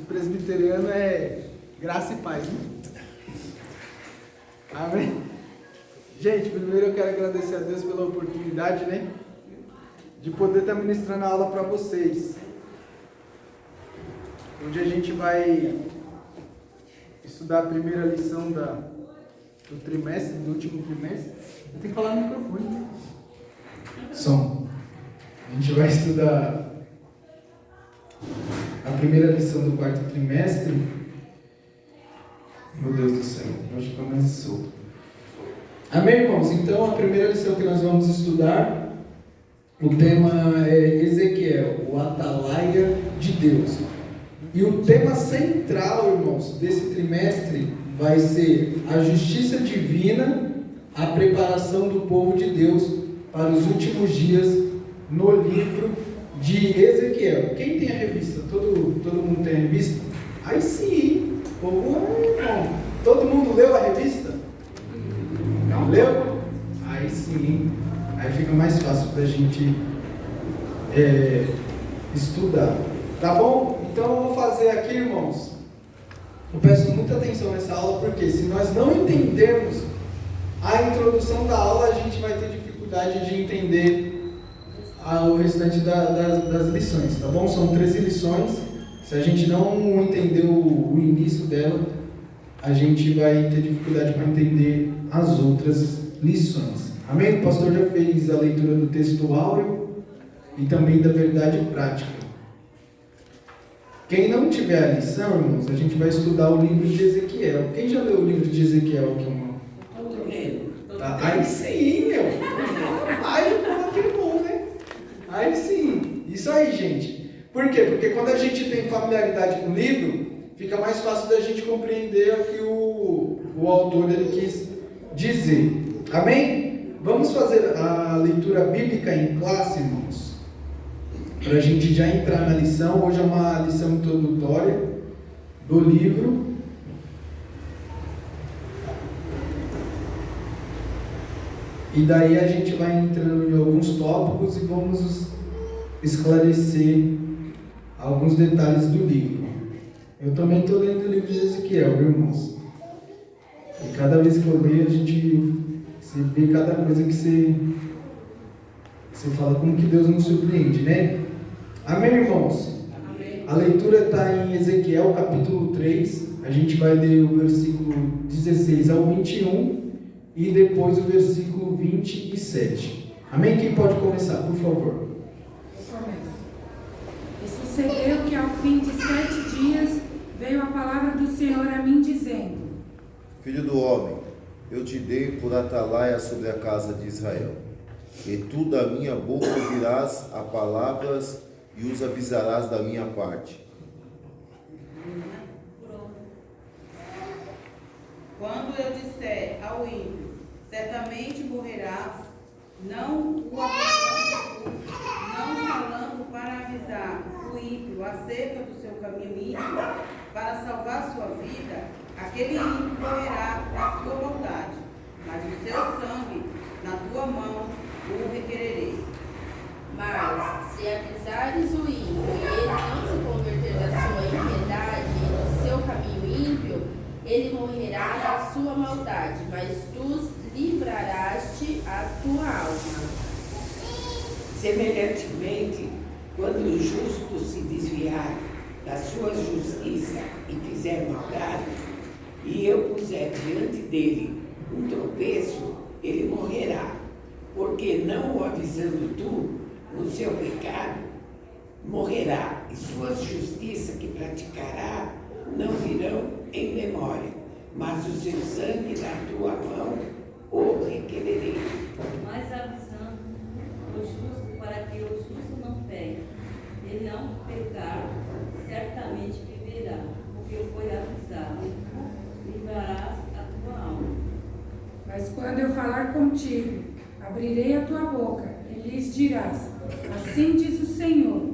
presbiteriano é graça e paz, né? Amém? Gente, primeiro eu quero agradecer a Deus pela oportunidade, né? De poder estar ministrando a aula para vocês. Onde a gente vai estudar a primeira lição do trimestre, do último trimestre. Eu tenho que falar no microfone, né? Som. A gente vai estudar a primeira lição do quarto trimestre. Meu Deus do céu, eu acho que eu mais solto. Amém, irmãos? Então, a primeira lição que nós vamos estudar, o tema é Ezequiel, o atalaia de Deus. E o tema central, irmãos, desse trimestre vai ser a justiça divina, a preparação do povo de Deus para os últimos dias no livro de Ezequiel. Quem tem a revista? Todo mundo tem a revista? Aí sim, irmão. Todo mundo leu a revista? Não leu? Aí sim, aí fica mais fácil para a gente estudar. Tá bom? Então eu vou fazer aqui, irmãos. Eu peço muita atenção nessa aula, porque se nós não entendermos a introdução da aula, a gente vai ter dificuldade de entender o restante das lições, tá bom? São 13 lições. Se a gente não entender o início dela, a gente vai ter dificuldade para entender as outras lições. Amém? O pastor já fez a leitura do texto áureo e também da verdade prática. Quem não tiver a lição, irmãos, a gente vai estudar o livro de Ezequiel. Quem já leu o livro de Ezequiel aqui, irmão? Tá? Aí sim, meu. Aí aquele bom, né? Aí sim. Isso aí, gente. Por quê? Porque quando a gente tem familiaridade com o livro, fica mais fácil da gente compreender o que o autor ele quis dizer. Amém? Vamos fazer a leitura bíblica em classe, irmãos, para a gente já entrar na lição. Hoje é uma lição introdutória do livro. E daí a gente vai entrando em alguns tópicos e vamos esclarecer alguns detalhes do livro. Eu também estou lendo o livro de Ezequiel, viu, irmãos? E cada vez que eu leio, você vê cada coisa que você fala, como que Deus nos surpreende, né? Amém, irmãos? Amém. A leitura está em Ezequiel, capítulo 3. A gente vai ler o versículo 16 ao 21 e depois o versículo 27. Amém? Quem pode começar, por favor? Eu começo. E sucedeu que ao fim de 7 dias veio a palavra do Senhor a mim dizendo: Filho do homem, eu te dei por atalaia sobre a casa de Israel, e tu da minha boca ouvirás a palavras e os avisarás da minha parte. Quando eu disser ao ímpio, certamente morrerás, não o avisando, não falando para avisar o ímpio acerca do seu caminho ímpio, para salvar sua vida, aquele ímpio morrerá na sua maldade, mas o seu sangue na tua mão o requererei. Mas, se avisares o ímpio e ele não se converter da sua impiedade e do seu caminho ímpio, ele morrerá na sua maldade, mas tu livrarás-te a tua alma. Semelhantemente, quando o justo se desviar da sua justiça e fizer maldade, e eu puser diante dele um tropeço, ele morrerá, porque não o avisando tu no seu pecado, morrerá, e suas justiças que praticará não virão em memória, mas o seu sangue na tua mão o requererei. Mas avisando o justo para que o justo não peque, e não pecar, certamente viverá, porque foi avisado, livrarás a tua alma. Mas quando eu falar contigo, abrirei a tua boca e lhes dirás: assim diz o Senhor.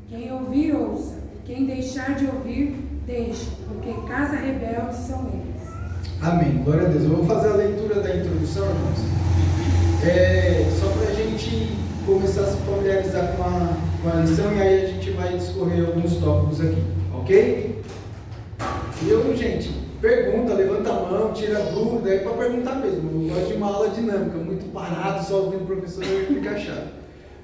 Quem ouvir, ouça, e quem deixar de ouvir, deixe, porque casa rebelde são eles. Amém. Glória a Deus. Eu vou fazer a leitura da introdução, irmãos. Só para a gente começar a se familiarizar com a lição, e aí a gente vai discorrer alguns tópicos aqui, ok? E eu, gente, pergunta, levanta a mão, tira a dúvida, é para perguntar mesmo. Eu gosto de uma aula dinâmica, muito parado, só ouvindo o professor, fica chato.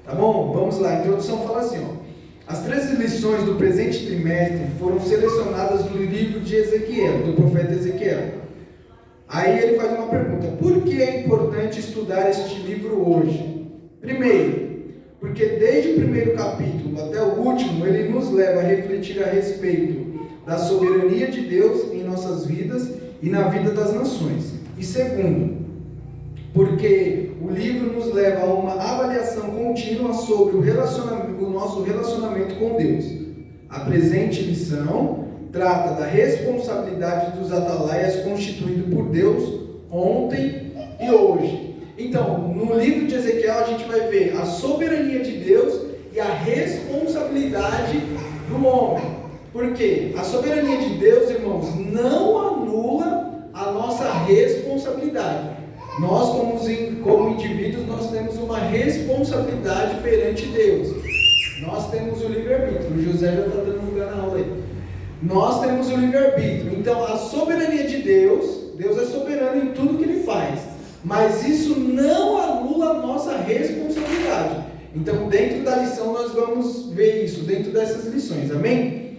Tá bom? Vamos lá, a introdução fala assim, ó. As 13 lições do presente trimestre foram selecionadas do livro de Ezequiel, do profeta Ezequiel. Aí ele faz uma pergunta: por que é importante estudar este livro hoje? Primeiro, porque desde o primeiro capítulo até o último, ele nos leva a refletir a respeito da soberania de Deus em nossas vidas e na vida das nações. E segundo, porque o livro nos leva a uma avaliação contínua sobre o nosso relacionamento com Deus. A presente lição trata da responsabilidade dos atalaias constituído por Deus ontem e hoje. Então, no livro de Ezequiel a gente vai ver a soberania de Deus e a responsabilidade do homem. Por quê? A soberania de Deus, irmãos, não anula a nossa responsabilidade. Nós, como indivíduos, nós temos uma responsabilidade perante Deus. Nós temos o livre-arbítrio. O José já está dando lugar na aula aí. Nós temos o livre-arbítrio. Então, a soberania de Deus, Deus é soberano em tudo que Ele faz. Mas isso não anula a nossa responsabilidade. Então, dentro da lição, nós vamos ver isso, dentro dessas lições. Amém?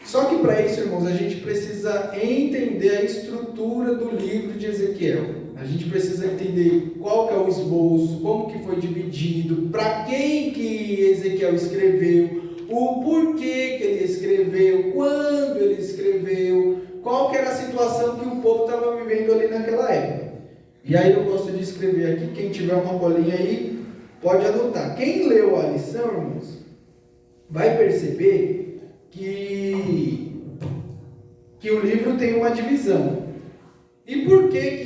Só que para isso, irmãos, a gente precisa entender a estrutura do livro de Ezequiel. A gente precisa entender qual que é o esboço, como que foi dividido, para quem que Ezequiel escreveu, o porquê que ele escreveu, quando ele escreveu, qual que era a situação que o povo estava vivendo ali naquela época. E aí eu gosto de escrever aqui, quem tiver uma colinha aí, pode anotar. Quem leu a lição, irmãos, vai perceber que o livro tem uma divisão. E por que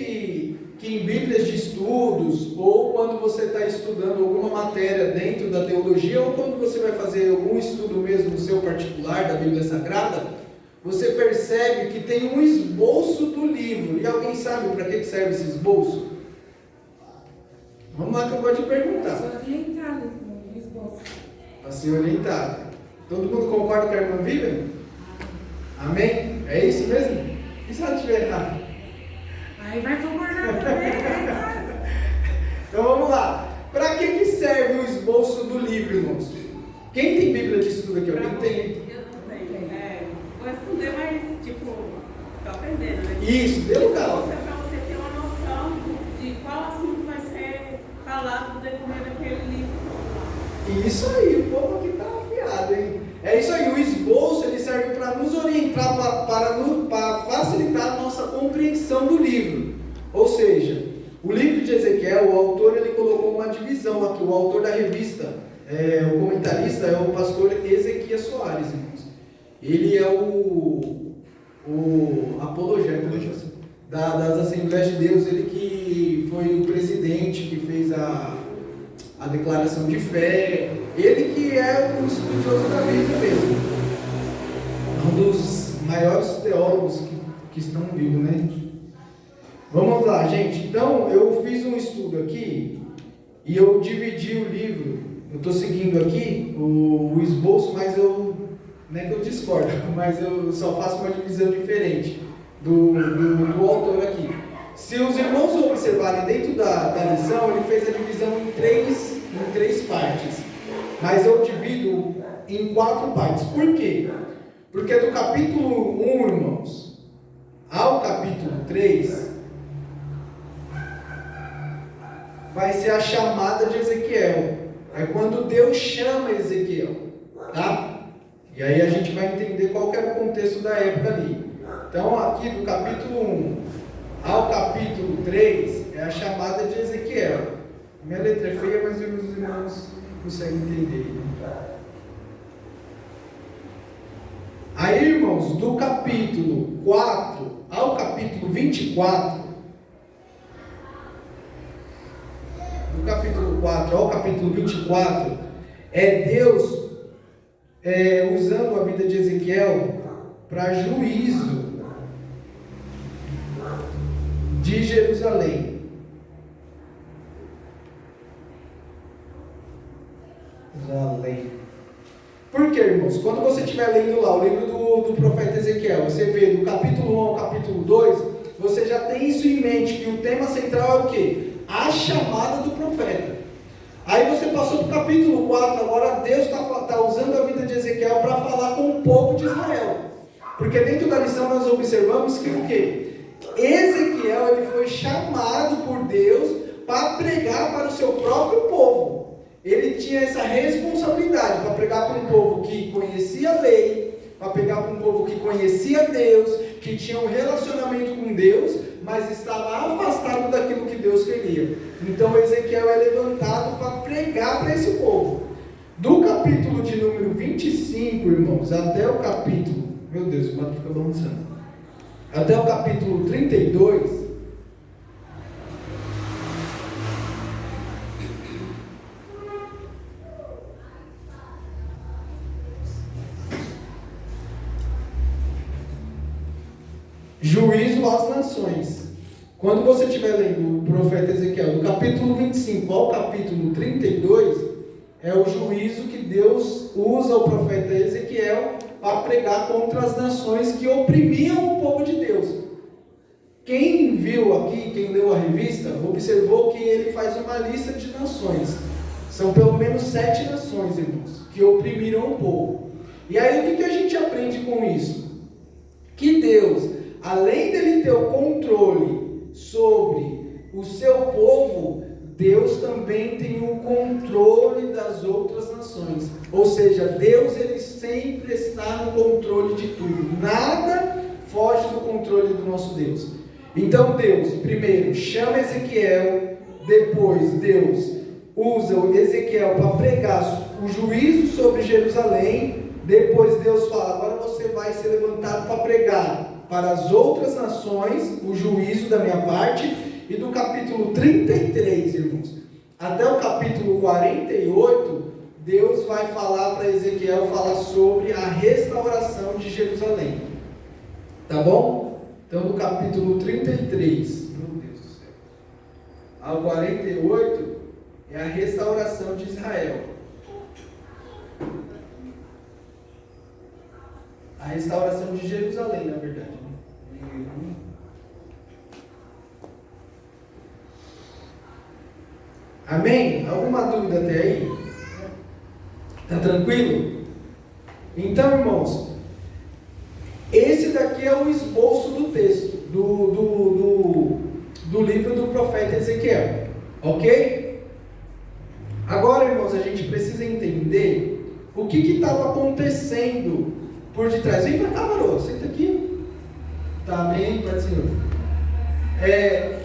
em Bíblias de estudos, ou quando você está estudando alguma matéria dentro da teologia, ou quando você vai fazer algum estudo mesmo seu particular da Bíblia Sagrada, você percebe que tem um esboço do livro. E alguém sabe para que serve esse esboço? Vamos lá que eu vou te perguntar. Para ser orientado no esboço. Para ser orientado. Todo mundo concorda com a irmã Vivian? Amém? É isso mesmo? E se ela estiver errado? Aí vai concordar também. Então vamos lá. Para que serve o esboço do livro, irmãos? Quem tem Bíblia de estudo aqui? Alguém tem? Eu não tenho. Vou responder, mas, tô aprendendo, né? Isso, deu lugar. Isso é para você ter uma noção de qual assunto vai ser falado no decorrer daquele livro. Isso aí, o povo aqui está afiado, hein? É isso aí, o esboço ele serve para nos orientar, para facilitar a nossa compreensão do livro. Ou seja, o livro de Ezequiel, o autor ele colocou uma divisão aqui. O autor da revista, o comentarista é o pastor Ezequias Soares, irmãos. Ele é o apologeta das Assembleias de Deus, ele que foi o presidente que fez a declaração de fé, ele que é o estudioso da Bíblia mesmo, um dos maiores teólogos que estão vivos, né? Vamos lá, gente. Então, eu fiz um estudo aqui e eu dividi o livro. Eu estou seguindo aqui o esboço, mas não é que eu discordo, mas eu só faço uma divisão diferente do autor aqui. Se os irmãos observarem dentro da lição, ele fez a divisão em três partes. Mas eu divido em 4 partes. Por quê? Porque do capítulo 1, irmãos, ao capítulo 3, vai ser a chamada de Ezequiel. É quando Deus chama Ezequiel. Tá? E aí a gente vai entender qual que era o contexto da época ali. Então, aqui do capítulo 1 ao capítulo 3 é a chamada de Ezequiel. Minha letra é feia, mas os irmãos conseguem entender. Aí, irmãos, do capítulo 4 ao capítulo 24, do capítulo 4 ao capítulo 24, é Deus usando a vida de Ezequiel para juízo de Jerusalém. Por que, irmãos? Quando você estiver lendo lá o livro do profeta Ezequiel, Ezequiel, você vê do capítulo 1 ao capítulo 2, você já tem isso em mente, que o tema central é o quê? A chamada do profeta. Aí você passou para o capítulo 4, agora Deus está usando a vida de Ezequiel para falar com o povo de Israel. Porque dentro da lição nós observamos que o quê? Ezequiel ele foi chamado por Deus para pregar para o seu próprio povo. Ele tinha essa responsabilidade para pregar para um povo que conhecia a lei, para pregar para um povo que conhecia Deus, que tinha um relacionamento com Deus, mas estava afastado daquilo que Deus queria. Então Ezequiel é levantado para pregar para esse povo. Do capítulo de número 25, irmãos, até o capítulo, meu Deus, o quadro fica balançando, até o capítulo 32, juízo às nações. Quando você estiver lendo o profeta Ezequiel, do capítulo 25 ao capítulo 32, é o juízo que Deus usa o profeta Ezequiel para pregar contra as nações que oprimiam o povo de Deus. Quem viu aqui, quem leu a revista, observou que ele faz uma lista de nações. São pelo menos 7 nações, irmãos, que oprimiram o povo. E aí o que a gente aprende com isso? Que Deus, além dele ter o controle sobre o seu povo, Deus também tem o controle das outras nações. Ou seja, Deus ele sempre está no controle de tudo. Nada foge do controle do nosso Deus. Então Deus, primeiro, chama Ezequiel, depois Deus usa o Ezequiel para pregar o juízo sobre Jerusalém, depois Deus fala, agora você vai ser levantado para pregar para as outras nações, o juízo da minha parte, e do capítulo 33, irmãos, até o capítulo 48, Deus vai falar para Ezequiel, falar sobre a restauração de Jerusalém. Tá bom? Então, do capítulo 33, meu Deus do céu, ao 48, é a restauração de Israel. A restauração de Jerusalém, na verdade. Amém? Alguma dúvida até aí? Tá tranquilo? Então, irmãos, esse daqui é o esboço do texto do livro do profeta Ezequiel, ok? Agora, irmãos, a gente precisa entender o que estava acontecendo por detrás. Vem para cá, Marô, senta aqui. Tá, amém, Pai do Senhor.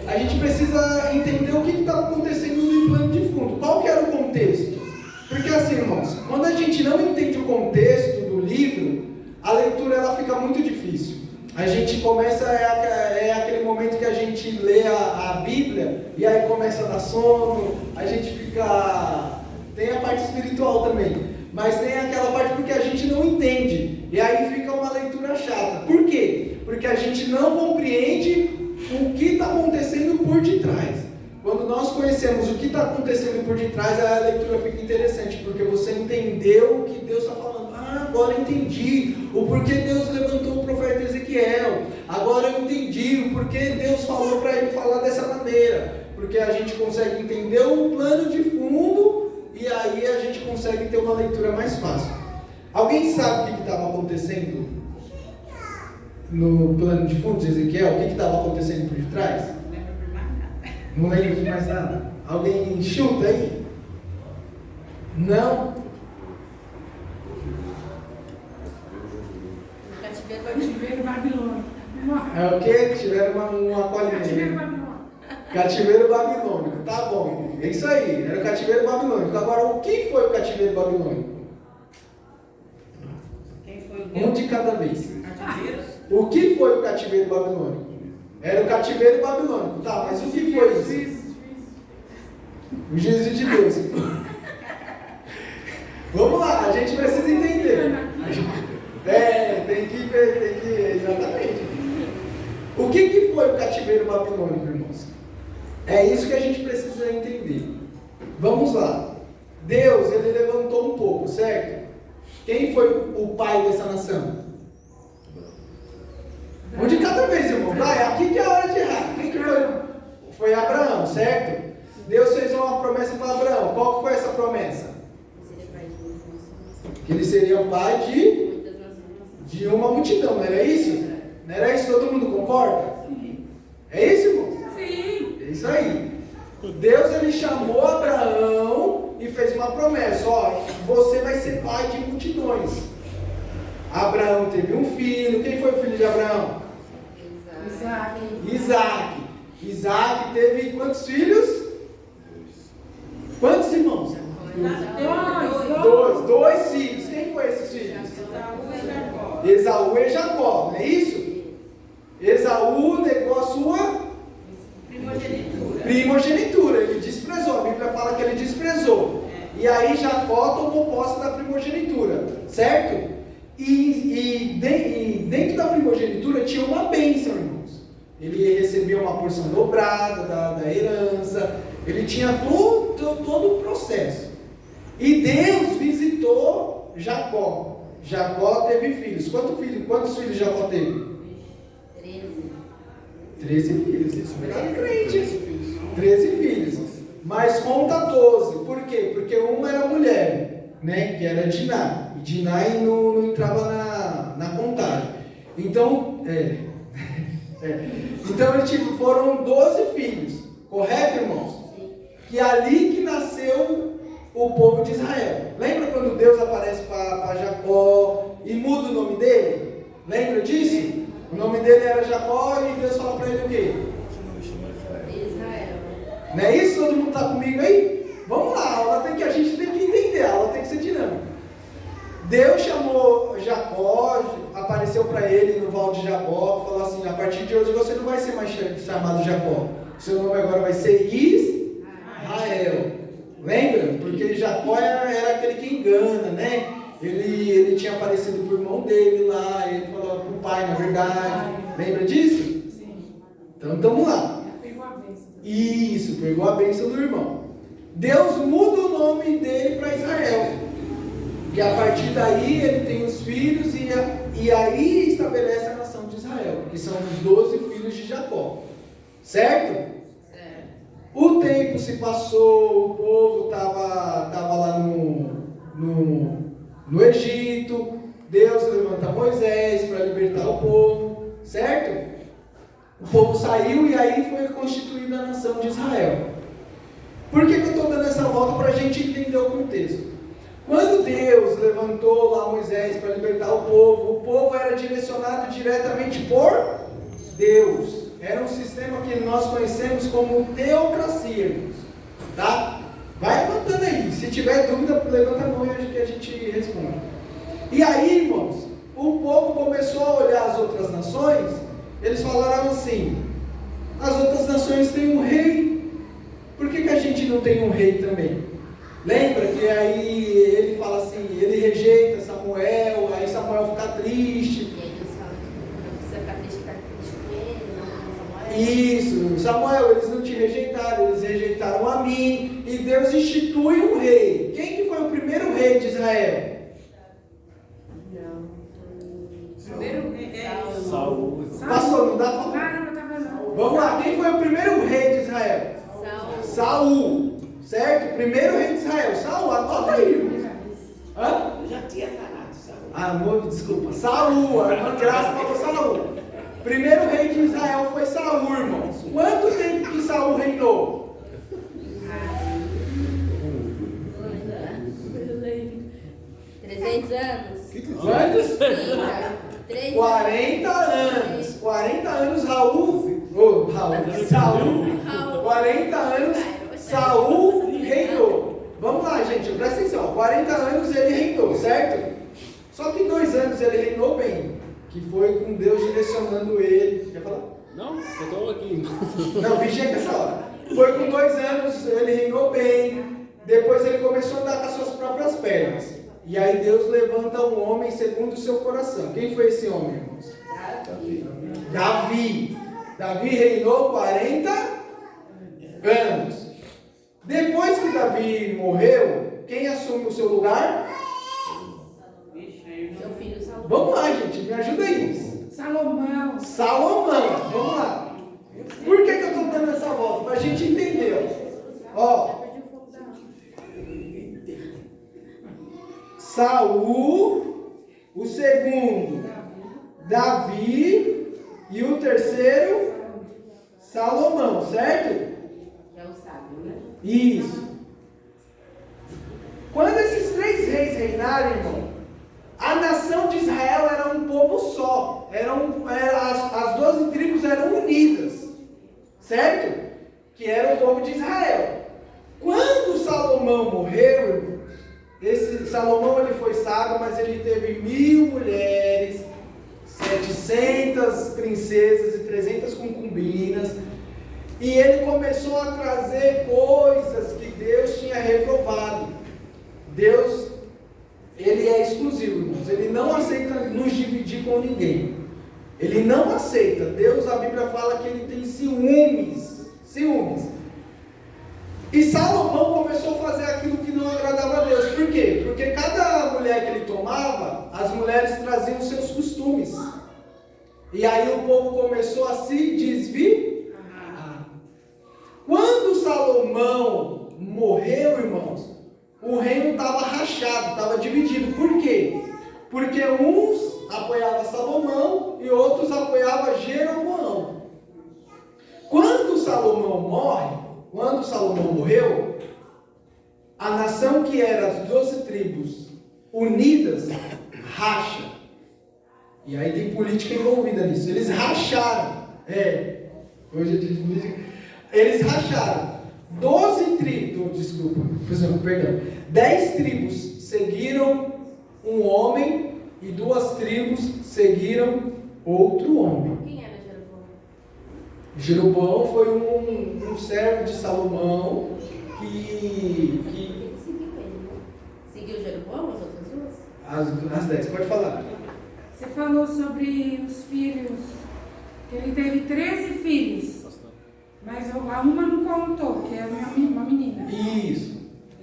A gente precisa entender o que estava acontecendo no plano de fundo. Qual que era o contexto? Porque assim, irmãos, quando a gente não entende o contexto do livro, a leitura ela fica muito difícil. A gente começa, é aquele momento que a gente lê a Bíblia e aí começa a dar sono, a gente fica... Tem a parte espiritual também, mas tem aquela parte porque a gente não entende. E aí fica uma leitura chata. Por quê? Porque a gente não compreende o que está acontecendo por detrás. Quando nós conhecemos o que está acontecendo por detrás, a leitura fica interessante, porque você entendeu o que Deus está falando. Ah, agora eu entendi o porquê Deus levantou o profeta Ezequiel. Agora eu entendi o porquê Deus falou para ele falar dessa maneira. Porque a gente consegue entender o plano de fundo e aí a gente consegue ter uma leitura mais fácil. Alguém sabe o que estava acontecendo no plano de fundo de Ezequiel? O que estava acontecendo por detrás? Não lembro de mais nada. Alguém chuta aí? Não? Cativeiro babilônico. É o que? Tiveram um acolhimento. Cativeiro babilônico. Cativeiro babilônico. Tá bom. É isso aí. Era o cativeiro babilônico. Agora, o que foi o cativeiro babilônico? Quem foi o Um de cada vez. cativeiro? O que foi o cativeiro babilônico? Era o cativeiro babilônico. Tá, mas o que foi isso? O juízo de Deus. Vamos lá, a gente precisa entender. Tem que, exatamente. O que foi o cativeiro babilônico, irmãos? É isso que a gente precisa entender. Vamos lá. Deus, ele levantou um pouco, certo? Quem foi o pai dessa nação? qual que foi essa promessa? Seria pai de muitas nações. Que ele seria o pai Muitas nações. de uma multidão, não era isso? Não era isso? Todo mundo concorda? É isso, irmão? Sim. É isso aí. Deus, ele chamou Abraão e fez uma promessa. Ó, você vai ser pai de multidões. Abraão teve um filho. Quem foi o filho de Abraão? Isaac. Isaac. Isaac teve quantos filhos? Quantos irmãos? Dois filhos. Quem foi esses filhos? Esaú e Jacó. Esaú e Jacó, não é isso? Esaú negou a sua primogenitura. Ele desprezou. A Bíblia fala que ele desprezou. E aí Jacó tomou posse da primogenitura, certo? E dentro da primogenitura tinha uma bênção, irmãos. Ele recebia uma porção dobrada da herança. Ele tinha todo o processo. E Deus visitou Jacó. Jacó teve filhos. Quantos filhos Jacó teve? 13 filhos. Isso é crente. 13 filhos. Mas conta 12. Por quê? Porque uma era mulher, né? Que era Diná. E Diná não entrava na contagem. Então, então foram 12 filhos. Correto, irmãos? Que é ali que nasceu o povo de Israel. Lembra quando Deus aparece para Jacó e muda o nome dele? Lembra disso? O nome dele era Jacó e Deus fala para ele o quê? Israel. Não é isso? Todo mundo está comigo aí? Vamos lá, a gente tem que entender, a aula tem que ser dinâmica. Deus chamou Jacó, apareceu para ele no Val de Jacó, falou assim: a partir de hoje você não vai ser mais chamado Jacó, seu nome agora vai ser Israel. Lembra? Porque Jacó era aquele que engana, né? Ele tinha aparecido para o irmão dele lá, ele falou para o pai, na verdade. Lembra disso? Sim. Então vamos lá. Pegou a bênção. Isso, pegou a bênção do irmão. Deus muda o nome dele para Israel. E a partir daí ele tem os filhos e aí estabelece a nação de Israel, que são os 12 filhos de Jacó. Certo? O tempo se passou, o povo estava lá no Egito. Deus levanta Moisés para libertar o povo, certo? O povo saiu e aí foi constituída a nação de Israel. Por que eu estou dando essa volta? Para a gente entender o contexto. Quando Deus levantou lá Moisés para libertar o povo era direcionado diretamente por Deus. Era um sistema que nós conhecemos como teocracia, irmãos. Tá? Vai anotando aí. Se tiver dúvida, levanta a mão e a gente responde. E aí, irmãos, o povo começou a olhar as outras nações. Eles falaram assim: as outras nações têm um rei. Por que a gente não tem um rei também? Lembra que aí ele fala assim, ele rejeita Samuel, aí Samuel fica triste. E aí eles falam que não precisa ficar triste com ele, não com Samuel. Isso, Samuel, eles não te rejeitaram, eles rejeitaram a mim, e Deus institui um rei. Quem que foi o primeiro rei de Israel? Primeiro rei Saúl. Pastor, não dá pra... Caramba, tava não. Vamos lá, quem foi o primeiro rei de Israel? Saúl, certo? Primeiro rei de Israel, Saúl, anota aí, irmão. Hã? Eu já tinha falado, Saúl. Ah, amor, desculpa, Saúl, a irmã Graça falou Saúl. Primeiro rei de Israel foi Saúl, irmãos. Quanto tempo que Saúl reinou? 300 anos. Quantos? 40 anos. 40 anos Saúl, 40 anos Saúl reinou. Vamos lá, gente, presta atenção. 40 anos ele reinou, certo? Só que 2 anos ele reinou bem, que foi com Deus direcionando ele. Quer falar? Não, eu estou aqui. Não, vigia com essa hora. Foi com 2 anos, ele reinou bem. Depois ele começou a andar com as suas próprias pernas. E aí Deus levanta um homem segundo o seu coração. Quem foi esse homem, irmãos? Davi. Davi reinou 40 anos. Depois que Davi morreu, quem assume o seu lugar? Seu filho Saúl. Vamos lá, gente, me ajuda aí. Salomão. Salomão, vamos lá. Por que eu estou dando essa volta? Para a gente entender. Ó, Saul, o segundo, Davi, e o terceiro, Salomão, certo? É o sábio, né? Isso. Quando esses 3 reis reinaram, irmão, a nação de Israel era um povo só. As 12 tribos eram unidas, certo? Que era o povo de Israel. Quando Salomão morreu, irmãos, Salomão ele foi sábio, mas ele teve 1000 mulheres, 700 princesas e 300 concubinas. E ele começou a trazer coisas que Deus tinha reprovado. Deus, ele é exclusivo, irmãos. Ele não aceita nos dividir com ninguém. Ele não aceita. Deus, a Bíblia fala que ele tem ciúmes. E Salomão começou a fazer aquilo que não agradava a Deus. Por quê? Porque cada mulher que ele tomava, as mulheres traziam seus costumes. E aí o povo começou a se desviar. Quando Salomão morreu, irmãos, o reino estava rachado, estava dividido. Por quê? Porque uns apoiavam Salomão e outros apoiavam Jeroboão. Quando Salomão morreu, a nação que era as 12 tribos unidas, racha. E aí tem política envolvida nisso. Eles racharam. Hoje é dia de política. Eles racharam. 10 tribos seguiram um homem e 2 tribos seguiram outro homem. Quem era Jeroboão? Jeroboão foi um servo de Salomão que Seguiu ele, né? Seguiu Jeroboão, as outras duas? as 10, pode falar. Você falou sobre os filhos, que ele teve 13 filhos, mas uma não contou, que é uma menina. Isso.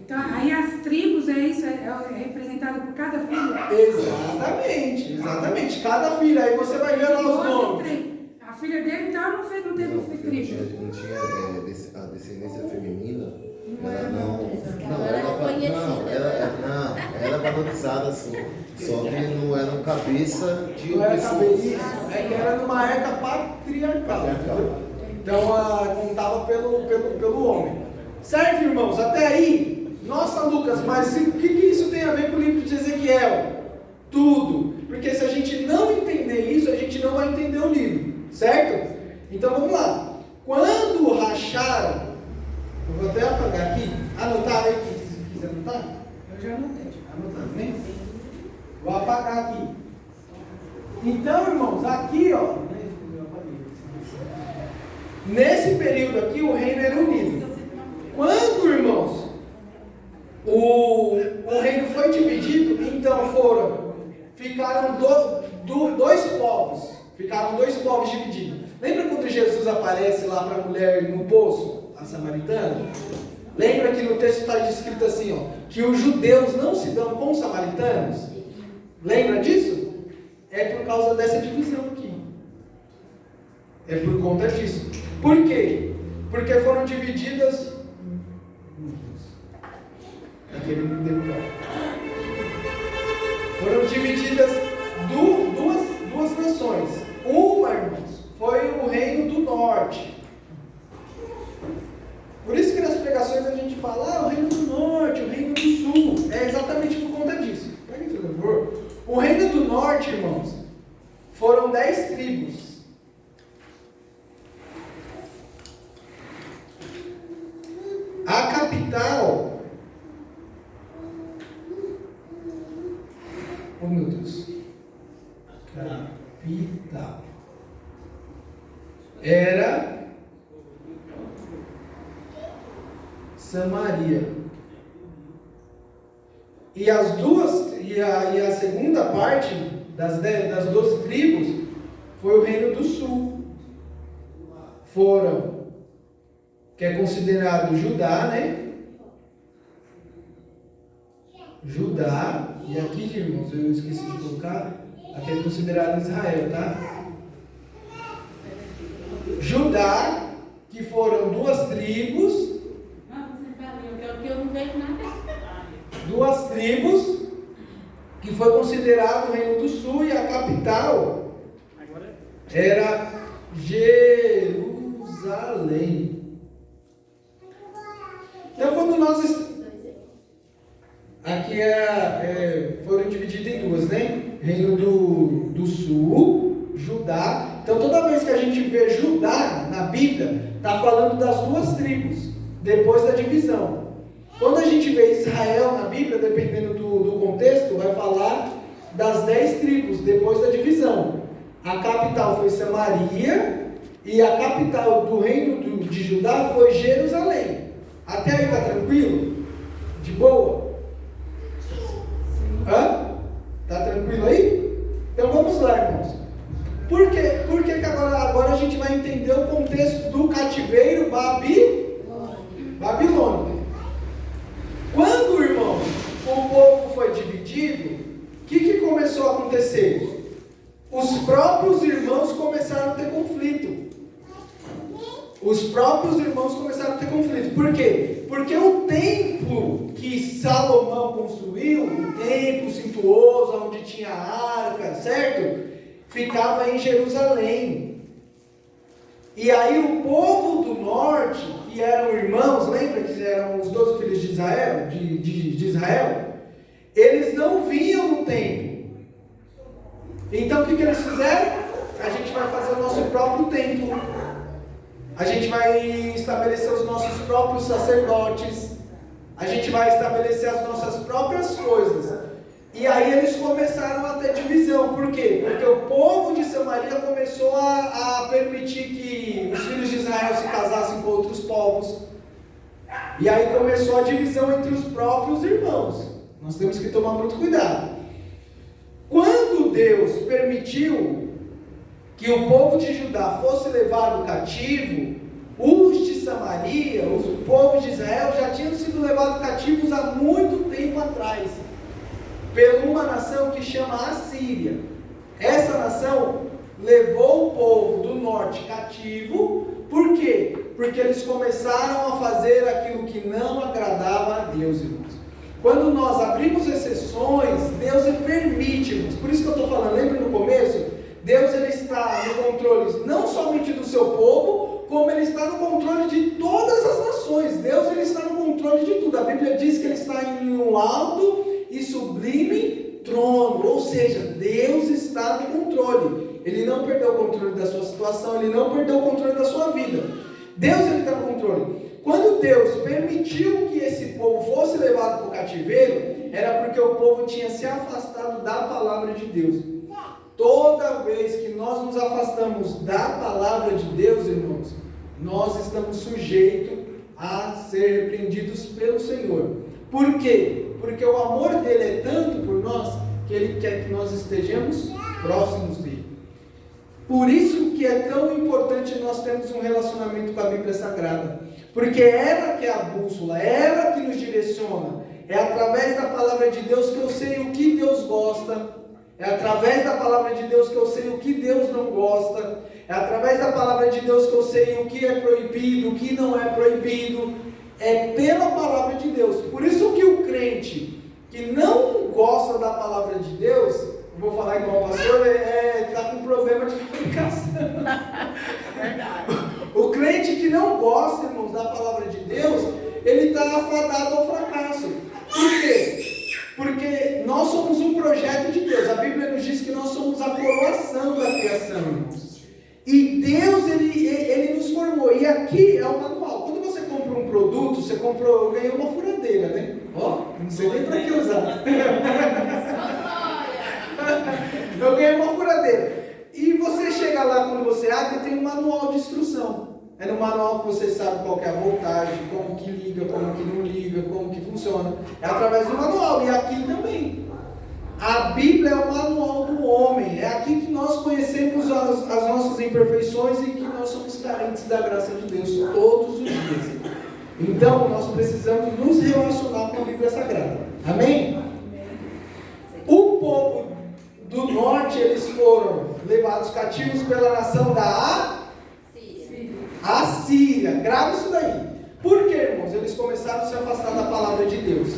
Então, aí as tribos, é representado por cada filho? Exatamente. Cada filho, aí você vai ver lá os nomes. A filha dele, então, não teve Não tribo. tinha a descendência feminina. Ela Ela era reconhecida. Era valorizada assim. Só que não era um cabeça de Não era pessoas. cabeça, é que era numa época patriarcal. Então, contava pelo homem. Certo, irmãos? Até aí, nossa, Lucas, mas o que isso tem a ver com o livro de Ezequiel? Tudo. Porque se a gente não entender isso, a gente não vai entender o livro. Certo? Então, vamos lá. Quando racharam, eu vou até apagar aqui. Anotar aí, se quiser anotar. Eu já anotei. Anotando, né? Vou apagar aqui. Então, irmãos, aqui, ó. Nesse período aqui, o reino era unido. Quando, irmãos, o reino foi dividido, então ficaram 2 povos. Ficaram 2 povos divididos. Lembra quando Jesus aparece lá para a mulher no poço, a samaritana? Lembra que no texto está escrito assim, ó, que os judeus não se dão com os samaritanos? Lembra disso? É por causa dessa divisão aqui. É por conta disso. Por quê? Porque foram divididas. Foram divididas duas nações. Uma, irmãos, foi o reino do norte. Por isso que nas pregações a gente fala, o reino do norte, o reino do sul. É exatamente por conta disso. Pega, por favor. O reino do norte, irmãos, foram 10 tribos. A capital, oh meu Deus, capital, era Samaria. E a segunda parte das 12 tribos foi o reino do sul. Foram, que é considerado Judá, né? Judá, e aqui, irmãos, eu esqueci de colocar, aqui é considerado Israel, tá? Judá, que foram 2 tribos. Não, você tá ali, eu não vejo nada. 2 tribos, foi considerado o Reino do Sul, e a capital era Jerusalém. Então, quando nós aqui foram divididos em duas, né? Reino do Sul, Judá. Então, toda vez que a gente vê Judá na Bíblia, está falando das duas tribos, depois da divisão. Quando a gente vê Israel na Bíblia, dependendo do contexto, vai falar das 10 tribos, depois da divisão. A capital foi Samaria, e a capital do reino de Judá foi Jerusalém. Até aí está tranquilo? De boa? Hã? Tá tranquilo aí? Então vamos lá, irmãos. Por que agora a gente vai entender o contexto do cativeiro babilônico? Quando, irmãos, o povo foi dividido, o que começou a acontecer? Os próprios irmãos começaram a ter conflito. Por quê? Porque o templo que Salomão construiu, um templo suntuoso, onde tinha arca, certo? Ficava em Jerusalém. E aí o povo do norte, que eram irmãos, lembra que eram os 12 filhos de Israel, de Israel? Eles não vinham no templo. Então o que eles fizeram? A gente vai fazer o nosso próprio templo. A gente vai estabelecer os nossos próprios sacerdotes. A gente vai estabelecer as nossas próprias coisas. E aí eles começaram a ter divisão. Por quê? Porque o povo de Samaria começou a permitir que os filhos de Israel se casassem com outros povos. E aí começou a divisão entre os próprios irmãos. Nós temos que tomar muito cuidado. Quando Deus permitiu que o povo de Judá fosse levado cativo, os de Samaria, o povo de Israel, já tinham sido levados cativos há muito tempo atrás, por uma nação que chama Assíria. Essa nação levou o povo do norte cativo. Por quê? Porque eles começaram a fazer aquilo que não agradava a Deus, irmãos. Quando nós abrimos exceções, Deus permite-nos. Por isso que eu estou falando, lembra no começo? Deus ele está no controle não somente do seu povo, como ele está no controle de todas as nações. Deus ele está no controle de tudo. A Bíblia diz que ele está em um alto e sublime trono, ou seja, Deus está no controle. Ele não perdeu o controle da sua situação, ele não perdeu o controle da sua vida. Deus ele está no controle. Quando Deus permitiu que esse povo fosse levado para o cativeiro, era porque o povo tinha se afastado da palavra de Deus. Toda vez que nós nos afastamos da palavra de Deus, irmãos, nós estamos sujeitos a ser repreendidos pelo Senhor. Por quê? Porque o amor dele é tanto por nós, que ele quer que nós estejamos próximos dele. Por isso que é tão importante nós termos um relacionamento com a Bíblia Sagrada. Porque ela que é a bússola, ela que nos direciona. É através da palavra de Deus que eu sei o que Deus gosta. É através da palavra de Deus que eu sei o que Deus não gosta. É através da palavra de Deus que eu sei o que é proibido, o que não é proibido. É pela palavra de Deus. Por isso que o crente que não gosta da palavra de Deus, vou falar igual o pastor, está com problema de comunicação. O crente que não gosta, irmãos, da palavra de Deus, ele está afadado ao fracasso. Por quê? Porque nós somos um projeto de Deus. A Bíblia nos diz que nós somos a coroação da criação, irmãos. E Deus, ele nos formou. E aqui é o manual. Quando você compra um produto, você comprou, eu ganhei uma furadeira, né? Ó, não sei nem para que usar. Eu ganhei uma furadeira. E você chega lá, quando você abre, tem um manual de instrução. É no manual que você sabe qual que é a voltagem, como que liga, como que não liga, como que funciona. É através do manual. E aqui também. A Bíblia é o manual do homem. É aqui que nós conhecemos as nossas imperfeições e que nós somos carentes da graça de Deus todos os dias. Então, nós precisamos nos relacionar com a Bíblia Sagrada. Amém? O povo do norte, eles foram levados cativos pela nação da Assíria. Grava isso daí. Por quê, irmãos? Eles começaram a se afastar da palavra de Deus.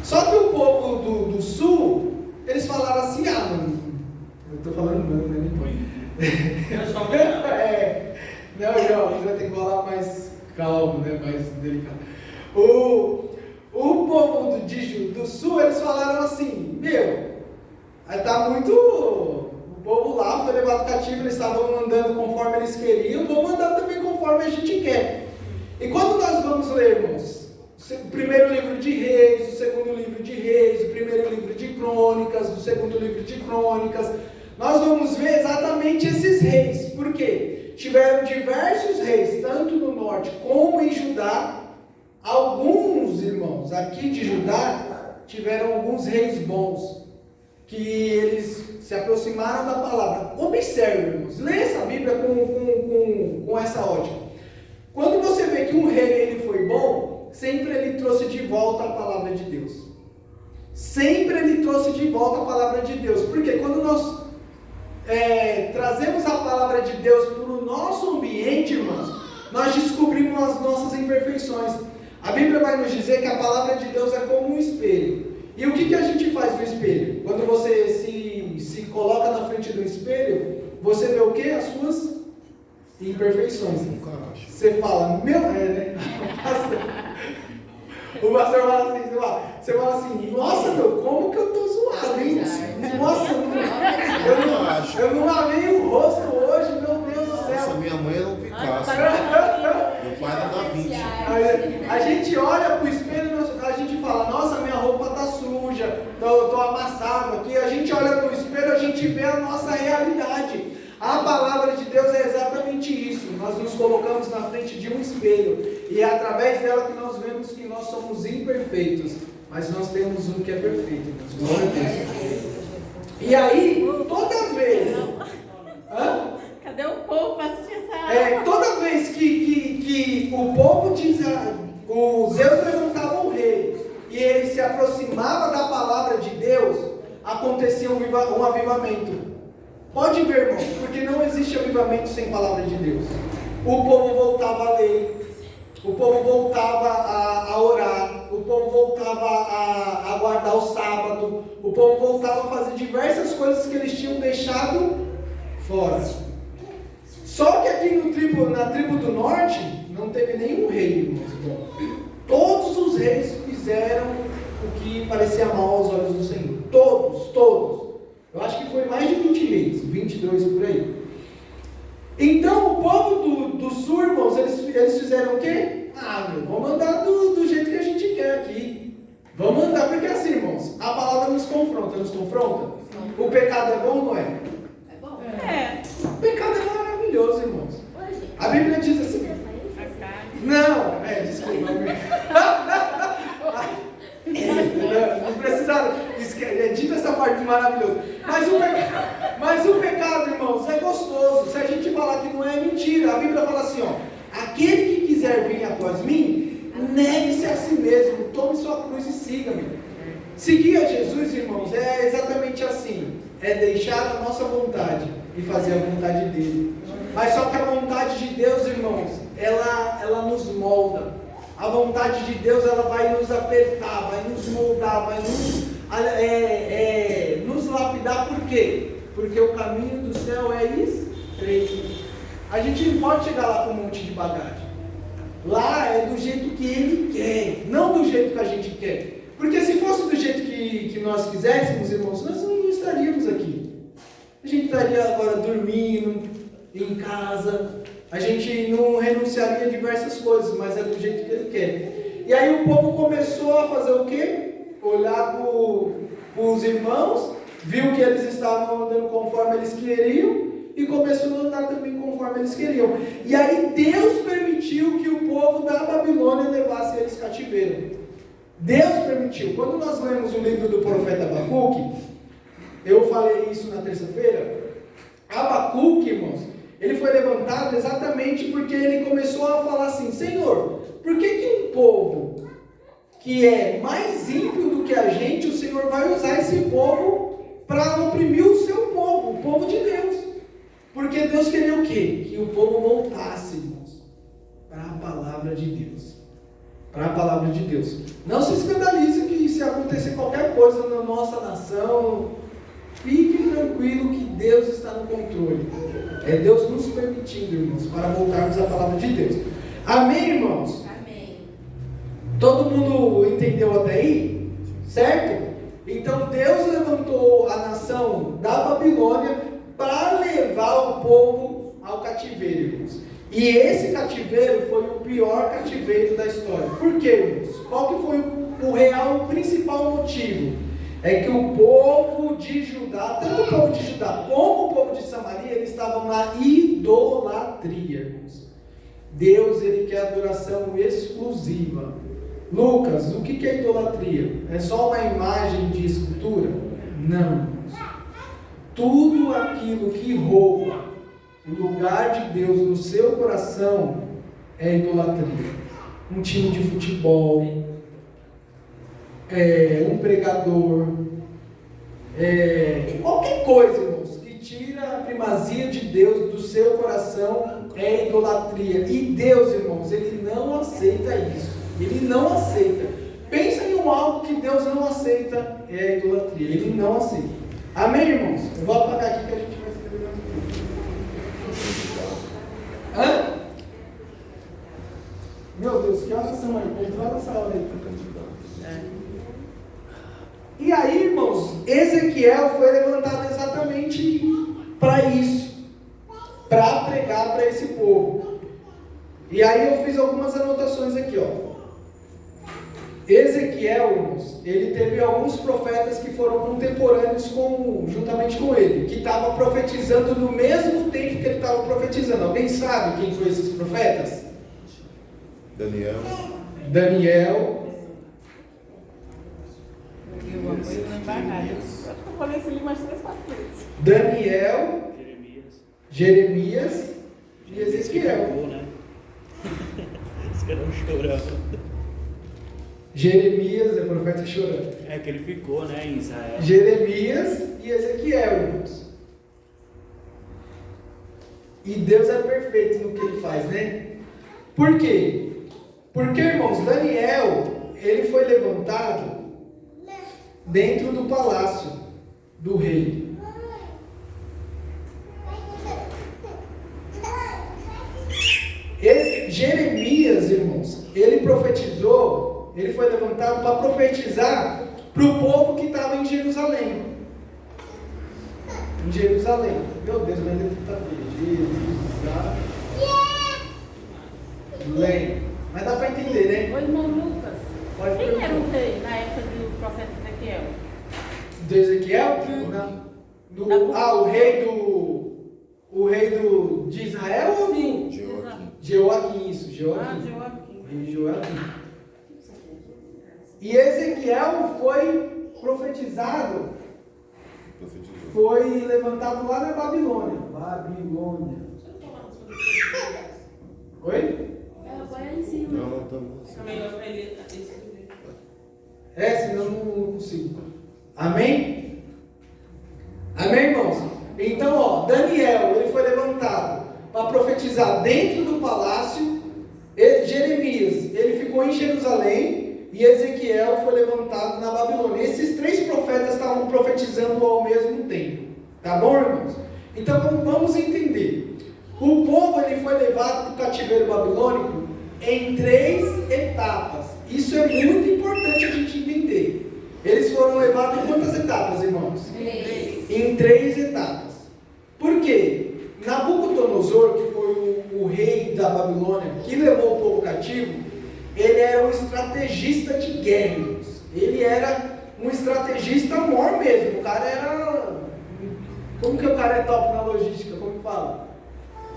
Só que o povo do sul, eles falaram assim, mano, eu estou falando não, né? Nem pode. Não, já tem que falar mais calmo, né? Mais delicado. O povo do sul, eles falaram assim, tá muito... O povo lá foi levado cativo, eles estavam andando conforme eles queriam, vamos andar também conforme a gente quer. E quando nós vamos ler, irmãos, o primeiro livro de Reis, o segundo livro de Reis, o primeiro livro de Crônicas, o segundo livro de Crônicas, nós vamos ver exatamente esses reis. Por quê? Tiveram diversos reis, tanto no norte como em Judá. Alguns, irmãos, aqui de Judá, tiveram alguns reis bons, que eles se aproximaram da palavra. Observe, irmãos, leia essa Bíblia com essa ótica. Quando você vê que um rei ele foi bom, sempre ele trouxe de volta a palavra de Deus. Sempre ele trouxe de volta a palavra de Deus. Porque quando nós trazemos a palavra de Deus para o nosso ambiente, irmãos, nós descobrimos as nossas imperfeições. A Bíblia vai nos dizer que a palavra de Deus é como um espelho. E o que a gente faz no espelho? Quando você se coloca na frente do espelho, você vê o que? As suas imperfeições. Você fala, né? O pastor fala assim, você fala assim, nossa, como que eu tô zoado, hein? Nossa, eu não lavei o rosto hoje, meu Deus do céu. Nossa, minha mãe era um Picasso. Meu pai era da Vinci. A gente olha pro espelho, a gente fala, nossa, minha roupa tá suja, tô amassado aqui. A gente olha pro espelho, a gente vê a nossa realidade. A palavra de Deus é exatamente isso. Nós nos colocamos na frente de um espelho e é através dela que nós vemos que nós somos imperfeitos, mas nós temos um que é perfeito. Glória a Deus. E aí, toda vez... Cadê o povo para assistir essa aula? Toda vez que o povo diz, o Deus levantava um rei e ele se aproximava da palavra de Deus, acontecia um avivamento. Pode ver, irmão, porque não existe avivamento sem palavra de Deus. O povo voltava a ler, o povo voltava a orar, o povo voltava a guardar o sábado, o povo voltava a fazer diversas coisas que eles tinham deixado fora. Só que aqui na tribo do norte, não teve nenhum rei, irmãos. Todos os reis fizeram o que parecia mal aos olhos do Senhor. Todos. Eu acho que foi mais de 20 reis, 22 por aí. Então o povo do sul, irmãos, eles fizeram o quê? Vamos andar do jeito que a gente quer aqui. Vamos andar, porque assim, irmãos, a palavra nos confronta. O pecado é bom ou não é? É bom? O pecado é maravilhoso, irmãos. A Bíblia diz assim. Não, desculpa. Não precisaram. Dita essa parte maravilhosa. Mas o pecado, irmãos, é gostoso. Se a gente falar que não é mentira, a Bíblia fala assim, aquele que quiser vir após mim, negue-se a si mesmo, tome sua cruz e siga-me. Seguir a Jesus, irmãos, é exatamente assim. É deixar a nossa vontade e fazer a vontade dele. Mas só que a vontade de Deus, irmãos, ela nos molda. A vontade de Deus, ela vai nos apertar, vai nos moldar, vai nos lapidar. Por quê? Porque o caminho do céu é estreito. A gente não pode chegar lá com um monte de bagagem. Lá é do jeito que Ele quer, não do jeito que a gente quer. Porque se fosse do jeito que nós quiséssemos, irmãos, nós não estaríamos aqui. A gente estaria agora dormindo em casa. A gente não renunciaria a diversas coisas, mas é do jeito que Ele quer. E aí o povo começou a fazer o quê? Olhar para os irmãos, viu que eles estavam andando conforme eles queriam e começou a andar também conforme eles queriam. E aí Deus permitiu que o povo da Babilônia levasse eles cativeiro. Deus permitiu. Quando nós lemos o livro do profeta Abacuque, eu falei isso na terça-feira, Abacuque, irmãos, ele foi levantado exatamente porque ele começou a falar assim, Senhor, por que um povo que é mais ímpio do que a gente, o Senhor vai usar esse povo para oprimir o seu povo, o povo de Deus? Porque Deus queria o quê? Que o povo voltasse, irmãos, para a palavra de Deus. Para a palavra de Deus. Não se escandalize que se acontecer qualquer coisa na nossa nação, Fique tranquilo que Deus está no controle. É Deus nos permitindo, irmãos, para voltarmos à palavra de Deus. Amém, irmãos? Amém. Todo mundo entendeu até aí? Certo? Então Deus levantou a nação da Babilônia para levar o povo ao cativeiro, irmãos. E esse cativeiro foi o pior cativeiro da história. Por quê, irmãos? Qual que foi o real, o principal motivo? É que o povo de Judá, tanto o povo de Judá como o povo de Samaria, eles estavam na idolatria, irmãos. Deus, ele quer adoração exclusiva. Lucas, o que é idolatria? É só uma imagem de escultura? Não, irmãos. Tudo aquilo que rouba o lugar de Deus no seu coração é idolatria. Um time de futebol, um pregador, qualquer coisa, irmãos, que tira a primazia de Deus do seu coração é idolatria. E Deus, irmãos, ele não aceita isso. Ele não aceita. Pensa em algo que Deus não aceita, é a idolatria. Ele não aceita. Amém, irmãos? Eu vou apagar aqui que a gente vai escrever mais um pouco. Hã? Meu Deus, que horas são aí? Controla essa hora aí. E aí, irmãos, Ezequiel foi levantado exatamente para isso, para pregar para esse povo. E aí eu fiz algumas anotações aqui, ó. Ezequiel, irmãos, ele teve alguns profetas que foram contemporâneos juntamente com ele, que estavam profetizando no mesmo tempo que ele estava profetizando. Alguém sabe quem foram esses profetas? Daniel. Daniel, Jeremias e Ezequiel. Esse cara chorando. Jeremias é profeta chorando. É que ele ficou, né, em Israel. Jeremias e Ezequiel, irmãos. E Deus é perfeito no que ele faz, né? Por quê? Porque, irmãos, Daniel, ele foi levantado dentro do palácio do rei. Jeremias, irmãos, ele profetizou, ele foi levantado para profetizar para o povo que estava em Jerusalém. Em Jerusalém. Meu Deus, mas ele está Jerusalém. Mas dá para entender, né? Ô irmão Lucas, Pode quem perguntar. era o rei na época do profeta Ezequiel? Do Ezequiel? O rei de Israel ou Sim. Joaquim, isso, Joaquim. Joaquim. Rei Joaquim. E Ezequiel foi profetizado, foi levantado lá na Babilônia. Oi? Vai em cima. Não, tá bom. Melhor para ele escrever. Senão eu não consigo. Amém? Amém, irmãos? Então, ó, Daniel, ele foi levantado para profetizar dentro do palácio. Jeremias, ele ficou em Jerusalém. E Ezequiel foi levantado na Babilônia. Esses três profetas estavam profetizando ao mesmo tempo. Tá bom, irmãos? Então, vamos entender. O povo, ele foi levado para o cativeiro babilônico em 3 etapas. Isso é muito importante a gente entender. Eles foram levados em quantas etapas, irmãos? 3. Em 3 etapas. Por quê? Nabucodonosor, que foi o rei da Babilônia, que levou o povo cativo, ele era um estrategista de guerra, irmãos. Ele era um estrategista maior mesmo. O cara era... Como que o cara é top na logística? Como que fala?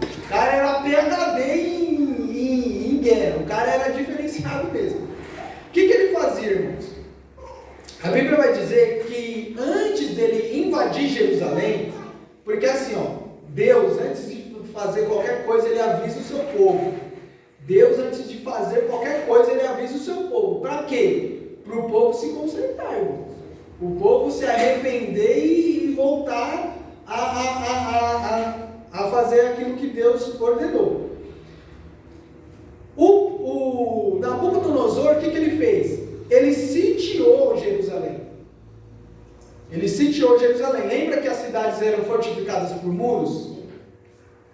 O cara era PhD em guerra. O cara era diferenciado mesmo. O que ele fazia, irmãos? A Bíblia vai dizer que antes dele invadir Jerusalém, porque assim, ó, Deus, antes de fazer qualquer coisa, ele avisa o seu povo. Deus, antes de fazer qualquer coisa, ele avisa o seu povo. Para quê? Para o povo se consertar, irmãos. O povo se arrepender e voltar a fazer aquilo que Deus ordenou. O Nabucodonosor, o que ele fez? Ele sitiou Jerusalém. Ele sitiou Jerusalém. Lembra que as cidades eram fortificadas por muros?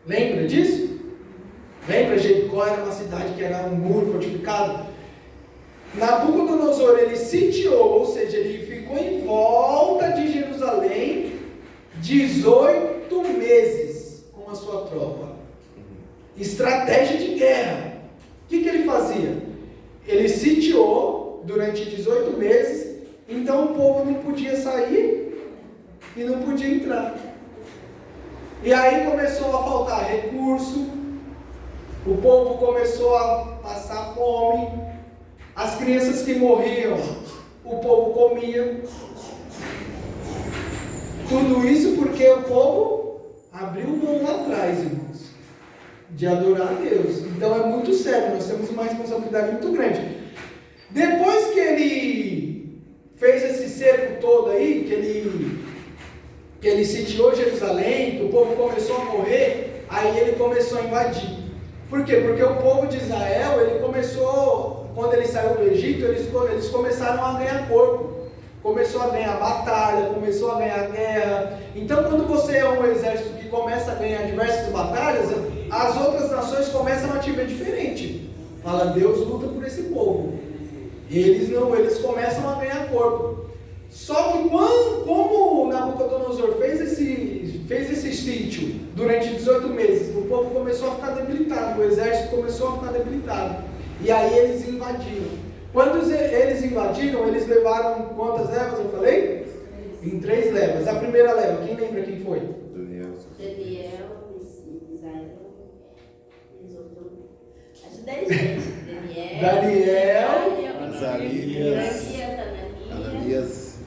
Lembra disso? Lembra? Jericó era uma cidade que era um muro fortificado. Nabucodonosor, ele sitiou, ou seja, ele ficou em volta de Jerusalém 18 meses com a sua tropa. Estratégia de guerra. O que ele fazia? Ele sitiou durante 18 meses, então o povo não podia sair e não podia entrar. E aí começou a faltar recurso, o povo começou a passar fome, as crianças que morriam, o povo comia. Tudo isso porque o povo abriu mão lá atrás, irmãos, de adorar a Deus. Então é muito sério, nós temos uma responsabilidade muito grande. Depois que ele fez esse cerco todo aí, que ele sitiou Jerusalém, que o povo começou a morrer, aí ele começou a invadir. Por quê? Porque o povo de Israel, ele começou, quando ele saiu do Egito, eles começaram a ganhar corpo. Começou a ganhar batalha, começou a ganhar guerra. Então, quando você é um exército que começa a ganhar diversas batalhas, as outras nações começam a te ver diferente. Fala, Deus luta por esse povo. Eles não, eles começam a ganhar corpo. Só que como Nabucodonosor fez esse sítio durante 18 meses, o povo começou a ficar debilitado, o exército começou a ficar debilitado. E aí eles invadiram. Quando eles invadiram, eles levaram quantas levas, eu falei? Em 3 levas. A primeira leva, quem lembra quem foi? Daniel, Israel, ajuda aí, gente. Daniel, Ananias,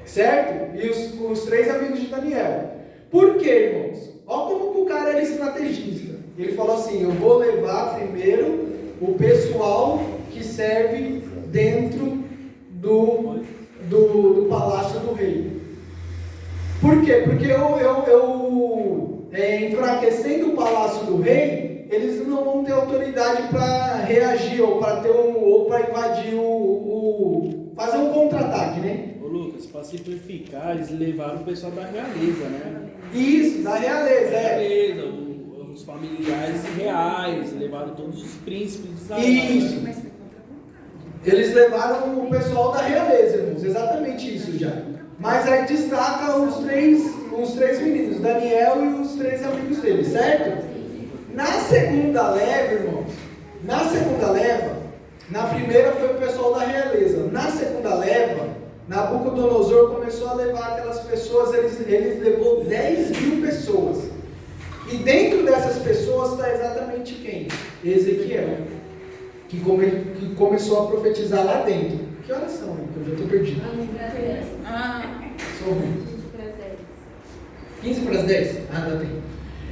certo? E os 3 amigos de Daniel. Por quê, irmãos? Olha como que o cara era estrategista. Ele falou assim, eu vou levar primeiro o pessoal que serve dentro do palácio do rei. Por quê? Porque enfraquecendo o palácio do rei, eles não vão ter autoridade para reagir ou para invadir fazer um contra-ataque, né? Ô Lucas, para simplificar, eles levaram o pessoal da realeza, né? Isso, da realeza, Realeza, os familiares reais, levaram todos os príncipes de Israel. Isso. Né? Eles levaram o pessoal da realeza, irmãos, exatamente isso já. Mas aí destaca os três meninos, Daniel e os 3 amigos dele, certo? Na segunda leva, irmãos, na primeira foi o pessoal da realeza. Na segunda leva, Nabucodonosor começou a levar aquelas pessoas, ele levou 10.000 pessoas. E dentro dessas pessoas está exatamente quem? Ezequiel, que começou a profetizar lá dentro. Que horas são? Eu já estou perdido. Sou ruim. 15 para as 10? Ah, dá tempo.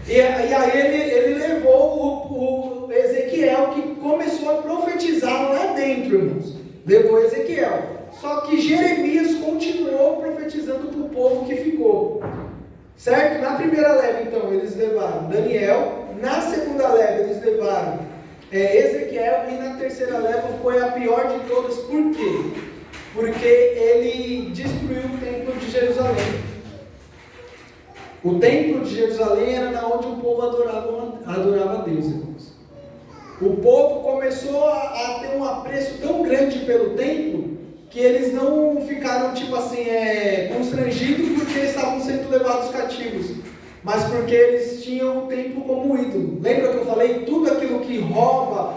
E aí ele levou o Ezequiel, que começou a profetizar lá dentro, irmãos. Levou Ezequiel. Só que Jeremias continuou profetizando para o povo que ficou. Certo? Na primeira leva, então, eles levaram Daniel. Na segunda leva, eles levaram Ezequiel. E na terceira leva foi a pior de todas. Por quê? Porque ele destruiu o templo de Jerusalém. O templo de Jerusalém era onde o povo adorava a Deus, irmãos. O povo começou a ter um apreço tão grande pelo templo que eles não ficaram, constrangidos porque estavam sendo levados cativos, mas porque eles tinham o templo como ídolo. Lembra que eu falei? Tudo aquilo que rouba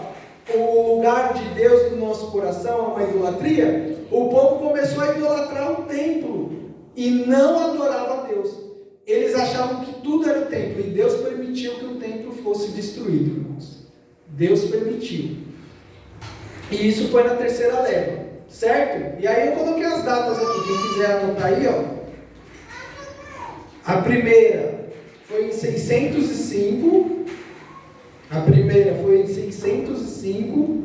o lugar de Deus no nosso coração é uma idolatria. O povo começou a idolatrar o templo e não adorava a Deus. Eles achavam que tudo era o templo, e Deus permitiu que o templo fosse destruído, irmãos. Deus permitiu. E isso foi na terceira leva, certo? E aí eu coloquei as datas aqui, quem quiser anotar aí, ó. A primeira foi em 605. A primeira foi em 605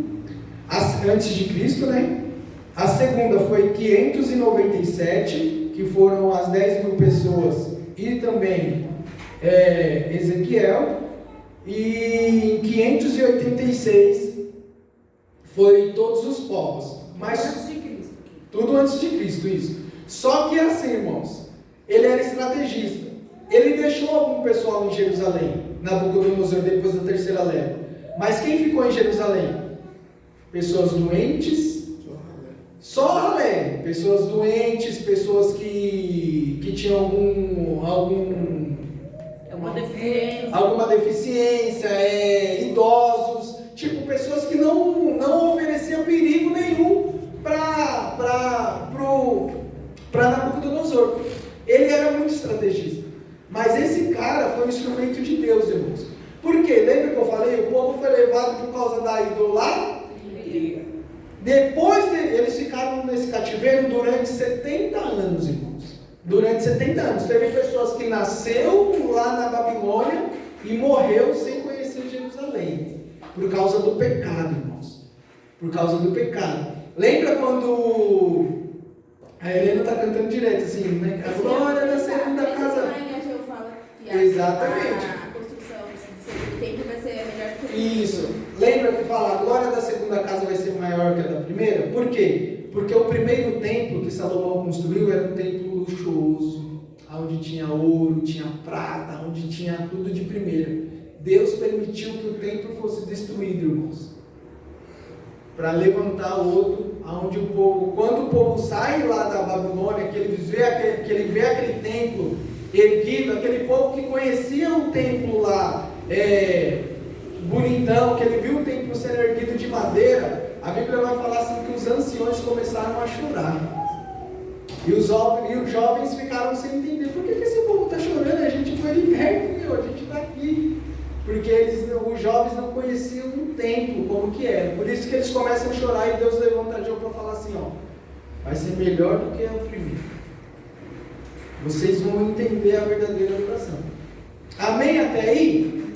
antes de Cristo, né? A segunda foi em 597, que foram as 10.000 pessoas e também Ezequiel. E em 586 foi todos os povos. Mas Antes de Cristo. tudo antes de Cristo, isso. Só que assim, irmãos, ele era estrategista. Ele deixou algum pessoal em Jerusalém, Nabucodonosor, depois da terceira leva. Mas quem ficou em Jerusalém? Pessoas doentes, só ralé. Pessoas doentes, pessoas que tinham alguma deficiência, idosos, tipo pessoas que não ofereciam perigo nenhum para Nabucodonosor. Ele era muito estrategista. Mas esse cara foi um instrumento de Deus, irmãos. Por quê? Lembra que eu falei? O povo foi levado por causa da idolatria. Depois eles ficaram nesse cativeiro durante 70 anos, irmãos. Durante 70 anos. Teve pessoas que nasceu lá na Babilônia e morreu sem conhecer Jerusalém. Por causa do pecado, irmãos. Por causa do pecado. Lembra quando a Helena está cantando direto assim, né? A glória da segunda casa. Exatamente. A construção do templo vai ser melhor que o Isso. Lembra que fala, a glória da segunda casa vai ser maior que a da primeira? Por quê? Porque o primeiro templo que Salomão construiu era um templo luxuoso, onde tinha ouro, tinha prata, onde tinha tudo de primeira. Deus permitiu que o templo fosse destruído, irmãos, para levantar outro, onde o povo, quando o povo sai lá da Babilônia, que ele vê aquele templo erguido, aquele povo que conhecia o templo lá, bonitão, que ele viu o templo sendo erguido de madeira, a Bíblia vai falar assim que os anciões começaram a chorar. E os jovens ficaram sem entender. Por que esse povo está chorando? A gente foi liberto, a gente está aqui. Porque os jovens não conheciam o templo, como que era. Por isso que eles começam a chorar e Deus levanta João para falar assim, vai ser melhor do que o primeiro. Vocês vão entender a verdadeira oração. Amém até aí?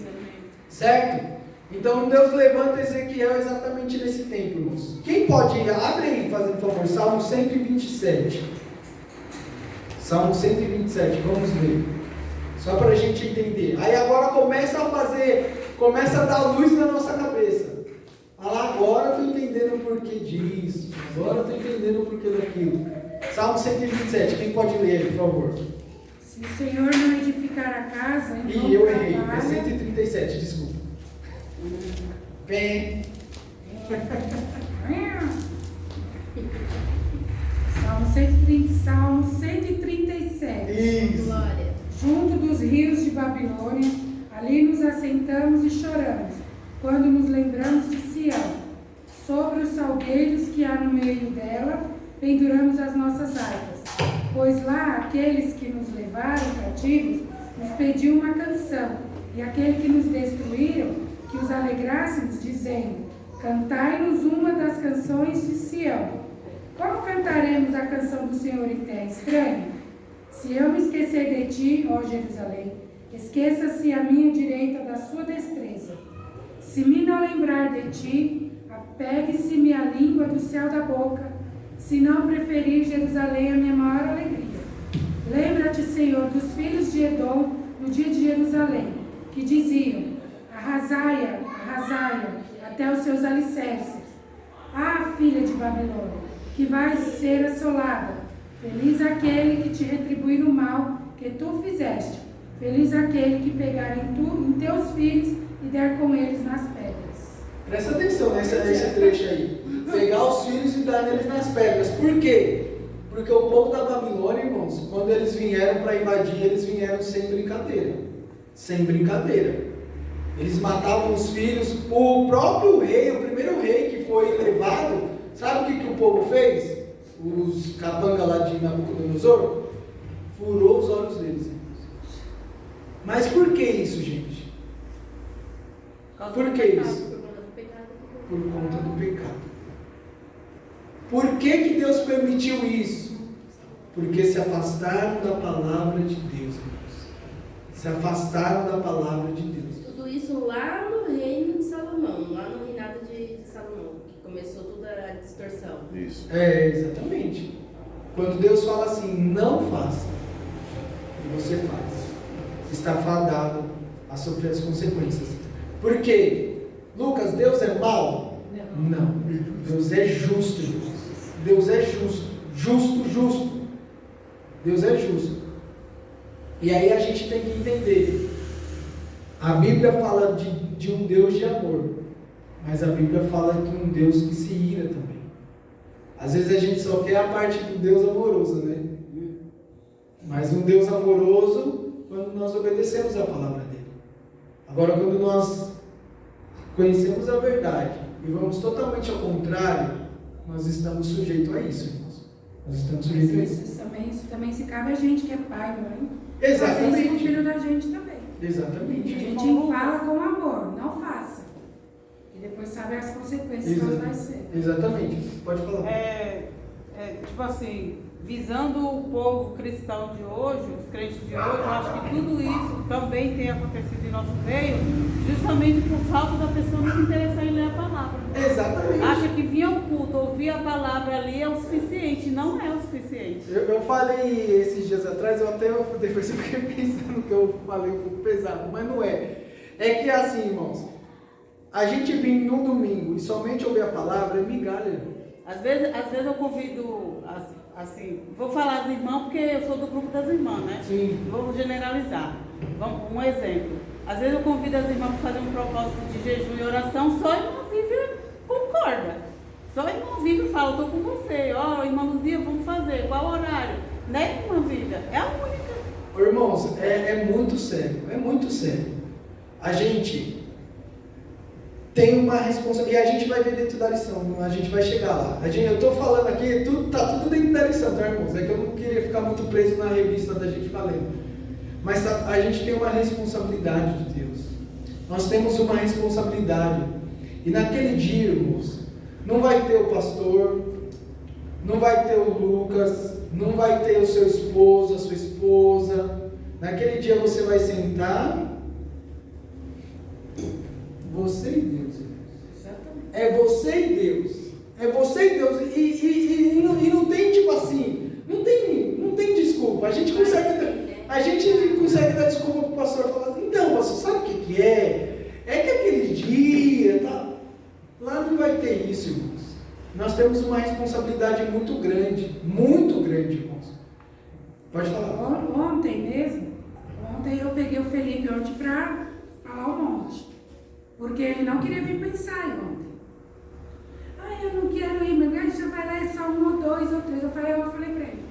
Certo? Então Deus levanta Ezequiel exatamente nesse tempo, irmãos. Quem pode ir? Abre aí, fazendo favor, Salmo 127. Salmo 127, vamos ver. Só para a gente entender. Aí agora começa a dar luz na nossa cabeça. Agora eu estou entendendo o porquê disso. Agora eu estou entendendo o porquê daquilo. Salmo 127, quem pode ler, por favor? Se o Senhor não edificar a casa, Ih, eu errei, é 137, desculpa. Bem. Salmo 137. Isso. Glória. Junto dos rios de Babilônia, ali nos assentamos e choramos, quando nos lembramos de Sião. Sobre os salgueiros que há no meio dela, penduramos as nossas harpas. Pois lá aqueles que nos levaram cativos nos pediam uma canção, e aquele que nos destruíram, que os alegrássemos, dizendo: cantai-nos uma das canções de Sião. Como cantaremos a canção do Senhor em terra estranha? Se eu me esquecer de ti, ó Jerusalém, esqueça-se a minha direita da sua destreza. Se me não lembrar de ti, apegue-se-me a língua do céu da boca, se não preferir Jerusalém a minha maior alegria. Lembra-te, Senhor, dos filhos de Edom no dia de Jerusalém, que diziam: arrasai-a, arrasai-a, até os seus alicerces. Ah, filha de Babilônia, que vais ser assolada. Feliz aquele que te retribuir o mal que tu fizeste. Feliz aquele que pegar em teus filhos e der com eles nas pedras. Presta atenção nesse trecho aí. Pegar os filhos e dar neles nas pedras. Por quê? Porque o povo da Babilônia, irmãos, quando eles vieram para invadir, eles vieram sem brincadeira. Sem brincadeira. Eles matavam os filhos. O próprio rei, o primeiro rei que foi levado, sabe o que o povo fez? Os capanga lá de Nabucodonosor? Furou os olhos deles, irmãos. Mas por que isso, gente? Por que isso? Por conta do pecado. Por que Deus permitiu isso? Porque se afastaram da palavra de Deus, irmãos. Se afastaram da palavra de Deus. Tudo isso lá no reino de Salomão, lá no reinado de Salomão, que começou toda a distorção. Isso. Exatamente. Quando Deus fala assim, não faça, e você faz, está fadado a sofrer as consequências. Por quê? Lucas, Deus é mau? Não. Deus é justo, irmãos. Deus é justo. Justo. Deus é justo. E aí a gente tem que entender. A Bíblia fala de um Deus de amor, mas a Bíblia fala de um Deus que se ira também. Às vezes a gente só quer a parte do Deus amoroso, né? Mas um Deus amoroso quando nós obedecemos a palavra dele. Agora, quando nós conhecemos a verdade e vamos totalmente ao contrário, nós estamos sujeitos a isso, irmãos. Nós estamos sujeitos a isso. Isso também se cabe a gente que é pai, mãe. Exatamente. Fazer isso com o filho da gente também. Exatamente. A gente fala com amor, não faça. E depois sabe as consequências que vai ser. Exatamente. Pode falar. Tipo assim, visando o povo cristão de hoje, os crentes de hoje, eu acho que tudo isso também tem acontecido em nosso meio, justamente por falta da pessoa não se interessar em ler a palavra. Exatamente. Acha que vir ao culto, ouvir a palavra ali é o suficiente. Não é o suficiente. Eu falei esses dias atrás, depois eu fiquei pensando que eu falei um pouco pesado, mas não é. É que assim, irmãos, a gente vir no domingo e somente ouvir a palavra é migalha. Às vezes eu convido, assim, vou falar as irmãs porque eu sou do grupo das irmãs, né? Sim. Vou generalizar. Um exemplo. Às vezes eu convido as irmãs para fazer um propósito de jejum e oração, só a irmã Vivian concorda. Só a irmã Vivian fala, estou com você. Ó, irmã Luzia, vamos fazer. Qual horário? Né, irmã Vivian? É a única. Irmãos, é muito sério. É muito sério. A gente tem uma responsabilidade, e a gente vai ver dentro da lição, a gente vai chegar lá. Eu estou falando aqui, está tudo dentro da lição, tá, irmãos? É que eu não queria ficar muito preso na revista da gente falando. Mas a gente tem uma responsabilidade de Deus. Nós temos uma responsabilidade. E naquele dia, irmãos, não vai ter o pastor, não vai ter o Lucas, não vai ter o seu esposo, a sua esposa. Naquele dia você vai sentar. Você e Deus. É você e Deus. É você e Deus. E não tem tipo assim, não tem desculpa. A gente consegue dar desculpa para o pastor falando, então, pastor, sabe o que é? É que aquele dia, tá? Lá não vai ter isso, irmãos. Nós temos uma responsabilidade muito grande, irmãos. Pode falar. Ontem eu peguei o Felipe para falar um monte. Porque ele não queria vir para o ensaio ontem. Eu não quero ir, meu Deus, já vai lá, é só 1 ou 2 ou 3. Eu falei para ele,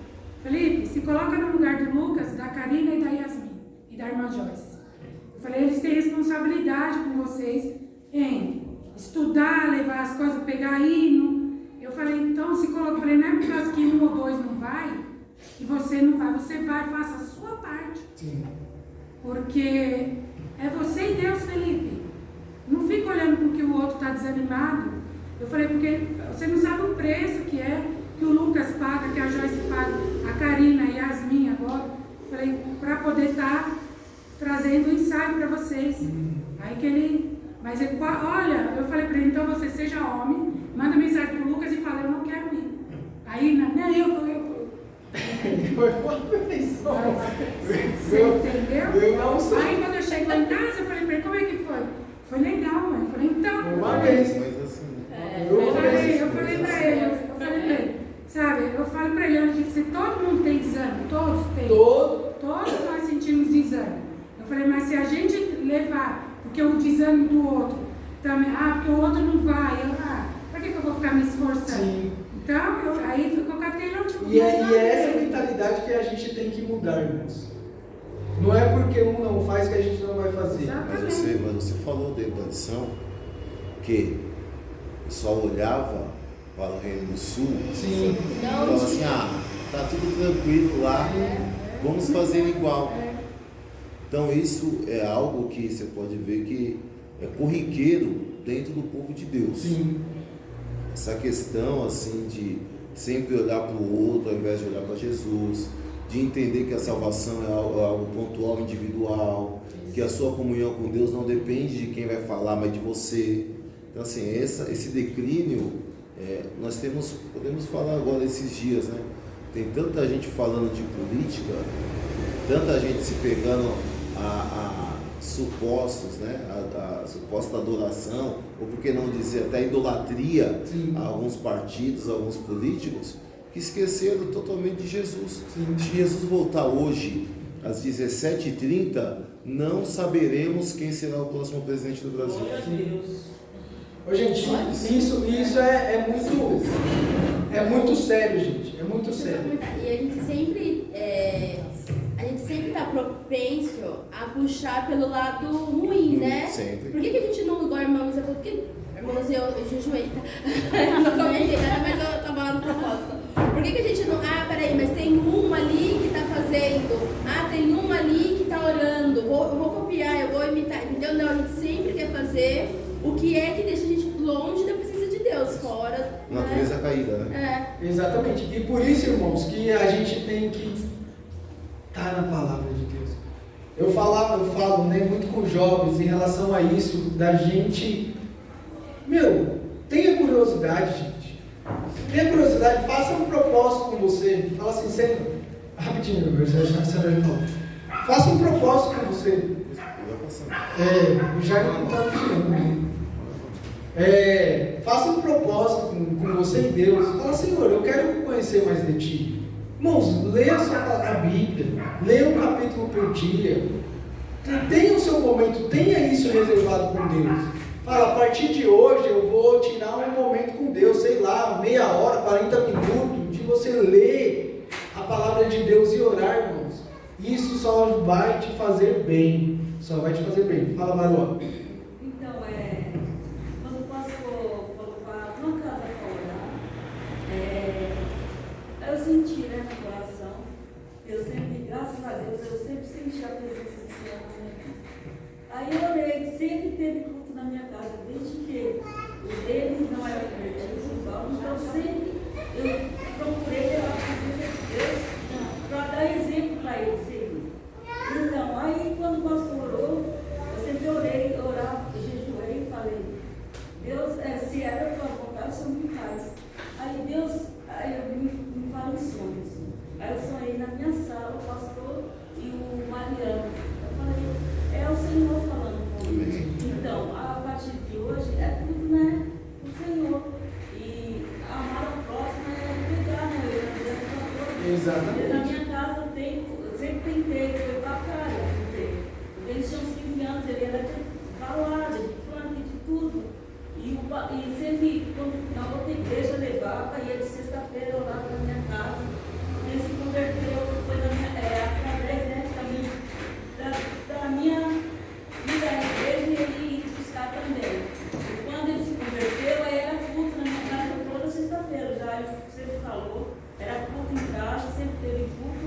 Felipe, se coloca no lugar do Lucas, da Karina e da Yasmin, e da irmã Joyce. Eu falei, eles têm responsabilidade com vocês em estudar, levar as coisas, pegar hino. Eu falei, então se coloca, eu falei, não é por causa que 1 ou 2 não vai, e você não vai, você vai, faça a sua parte. Sim. Porque é você e Deus, Felipe. Não fica olhando porque o outro está desanimado. Eu falei, porque você não sabe o preço que o Lucas paga, que a Joyce paga, a Karina e a Yasmin agora. Eu falei, para poder estar trazendo o ensaio para vocês. Aí que ele... Mas ele, olha, eu falei para ele, então você seja homem, manda mensagem para o Lucas e fala, eu não quero ir. Aí, nem eu. Foi uma vez só. Você entendeu? Eu não sei. Aí quando eu chego lá em casa, eu falei para ele, como é que foi? Foi legal, mãe. Eu falei, então. Uma vez. Mas assim, Eu falei pra ele, sabe, eu falo pra ele, se todo mundo tem desânimo, todos têm. Todos nós sentimos desânimo. Eu falei, mas se a gente levar, porque o desânimo do outro também, porque o outro não vai, pra que eu vou ficar me esforçando? Sim. Então, aí ficou com aquele tipo E é essa mentalidade que a gente tem que mudar, irmãos. Não é porque um não faz que a gente não vai fazer. mas você falou dentro da lição que o pessoal olhava para o Reino do Sul Sim. e falava assim, tá tudo tranquilo lá, vamos fazer igual. Então isso é algo que você pode ver que é corriqueiro dentro do povo de Deus. Sim. Essa questão assim de sempre olhar para o outro ao invés de olhar para Jesus, de entender que a salvação é algo pontual, individual, que a sua comunhão com Deus não depende de quem vai falar, mas de você. Então assim, esse declínio, nós podemos falar agora esses dias, né? Tem tanta gente falando de política, tanta gente se pegando a supostos, né? A suposta adoração, ou por que não dizer até idolatria a alguns partidos, a alguns políticos, que esqueceram totalmente de Jesus. Se Jesus voltar hoje, às 17h30, não saberemos quem será o próximo presidente do Brasil. Glória a Deus. Ô, gente, isso é muito sério, gente. É muito sério. E a gente sempre está propenso a puxar pelo lado ruim, né? Sempre. Por que a gente não, igual a irmã Luísa falou, porque, irmãos, eu jejuei, tá? Eu não comentei nada, mas eu tava lá no propósito. Por que a gente não, peraí, mas tem um ali que tá fazendo, tem um ali que tá orando, eu vou copiar, eu vou imitar, entendeu? Não, a gente sempre quer fazer o que é que deixa a gente longe da presença de Deus, fora. Natureza né? caída, né? Exatamente. E por isso, irmãos, que a gente tem que estar na palavra de Deus. Eu falo, né, muito com jovens em relação a isso, da gente, tenha curiosidade, gente. Tenha curiosidade, faça um propósito com você. Fala assim, Senhor, rapidinho, meu Deus, faça um propósito com você. Já não está tirando. Faça um propósito com você e Deus. Fala, Senhor, eu quero conhecer mais de Ti. Irmãos, leia a Bíblia, leia um capítulo por dia. Tenha o seu momento, tenha isso reservado com Deus. Fala, a partir de hoje eu vou tirar um momento com Deus, sei lá, meia hora, 40 minutos, de você ler a palavra de Deus e orar, irmãos. Isso só vai te fazer bem. Só vai te fazer bem. Fala, Maruá. Então, quando o pastor falou para uma casa para orar, eu senti, no coração, eu sempre, graças a Deus, eu sempre senti a presença do Senhor na minha vida. Aí eu orei, sempre teve culto na minha casa, desde que eles não eram convertidos, então sempre eu procurei pela presença de Deus para dar exemplo para eles seguir. Então, aí quando o pastor orou, eu sempre orava, jejuei e falei, Deus, se era a tua vontade, o Senhor me faz. Aí Deus, me fala em sonhos. Aí eu sonhei na minha sala, o pastor e o Mariano. Eu falei, é o Senhor falando comigo. Então, a partir de hoje é tudo, o Senhor. E amar o próximo é cuidar, Exatamente. Na minha casa eu sempre tentei, foi pra praia, quando eles tinham uns 15 anos, ele era de balada, de funk, de tudo. E sempre, quando na outra igreja levava, ia de sexta-feira lá para minha casa. Ele se converteu, foi através da minha vida na igreja e ele ia buscar também. E quando ele se converteu, aí era culto na minha casa toda sexta-feira, já ele sempre falou, era culto em casa, sempre teve culto.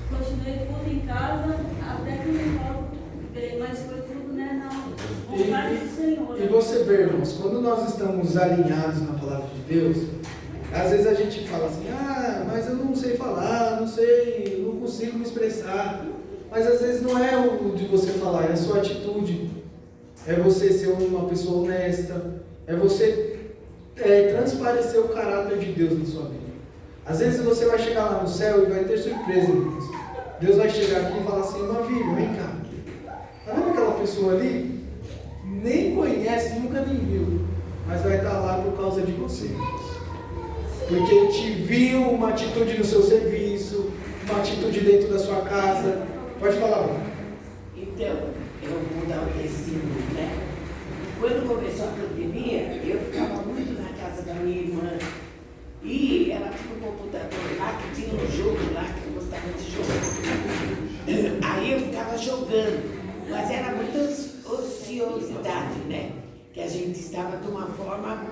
Continuei culto em casa até que eu volto, mas foi tudo, na vontade do Senhor. E você vê, irmãos, quando nós estamos alinhados na palavra de Deus, às vezes a gente fala assim, mas eu não sei falar, não consigo me expressar. Mas às vezes não é o de você falar, é a sua atitude. É você ser uma pessoa honesta, é você transparecer o caráter de Deus na sua vida. Às vezes você vai chegar lá no céu e vai ter surpresa, irmãos. Deus vai chegar aqui e falar assim, Mavílio, vem cá. Tá vendo aquela pessoa ali? Nem conhece, nunca nem viu. Mas vai estar lá por causa de você. Porque te viu uma atitude no seu serviço, uma atitude dentro da sua casa. Pode falar. Então, eu vou dar um testemunho, Quando começou a pandemia, eu ficava muito na casa da minha irmã. E ela tinha um computador lá, que tinha um jogo lá, que eu gostava de jogar. Aí eu ficava jogando, mas era muita ociosidade, Que a gente estava de uma forma,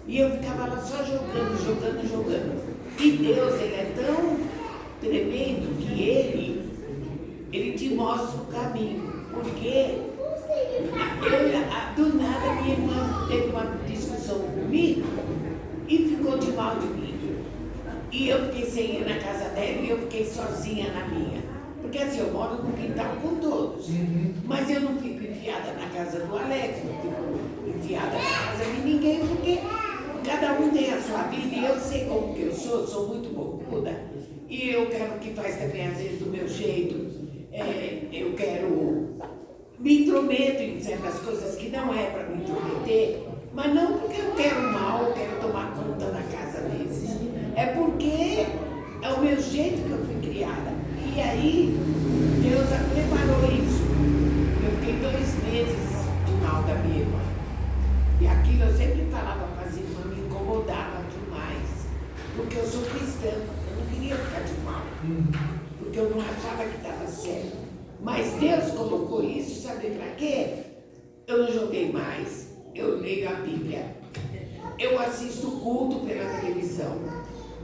e eu ficava lá só jogando. E Deus, Ele é tão tremendo que Ele te mostra o caminho. Porque do nada minha irmã teve uma discussão comigo e ficou de mal de mim. E eu fiquei sem ir na casa dela e eu fiquei sozinha na minha. Porque assim, eu moro no quintal com todos. Mas eu não fico enfiada na casa do Alex, não fico enfiada na casa de ninguém, porque cada um tem a sua vida e eu sei como que eu sou muito bocuda. E eu quero que faz também às vezes do meu jeito. Eu quero me intrometo em certas coisas que não é para me intrometer, mas não porque eu quero mal, eu quero tomar conta da casa desses. É porque desafiada. E aí, Deus preparou isso. Eu fiquei 2 meses de mal da minha irmã. E aquilo eu sempre falava para as irmãs, me incomodava demais. Porque eu sou cristã, eu não queria ficar de mal. Porque eu não achava que estava certo. Mas Deus colocou isso, sabe para quê? Eu não joguei mais, eu leio a Bíblia, eu assisto culto pela televisão,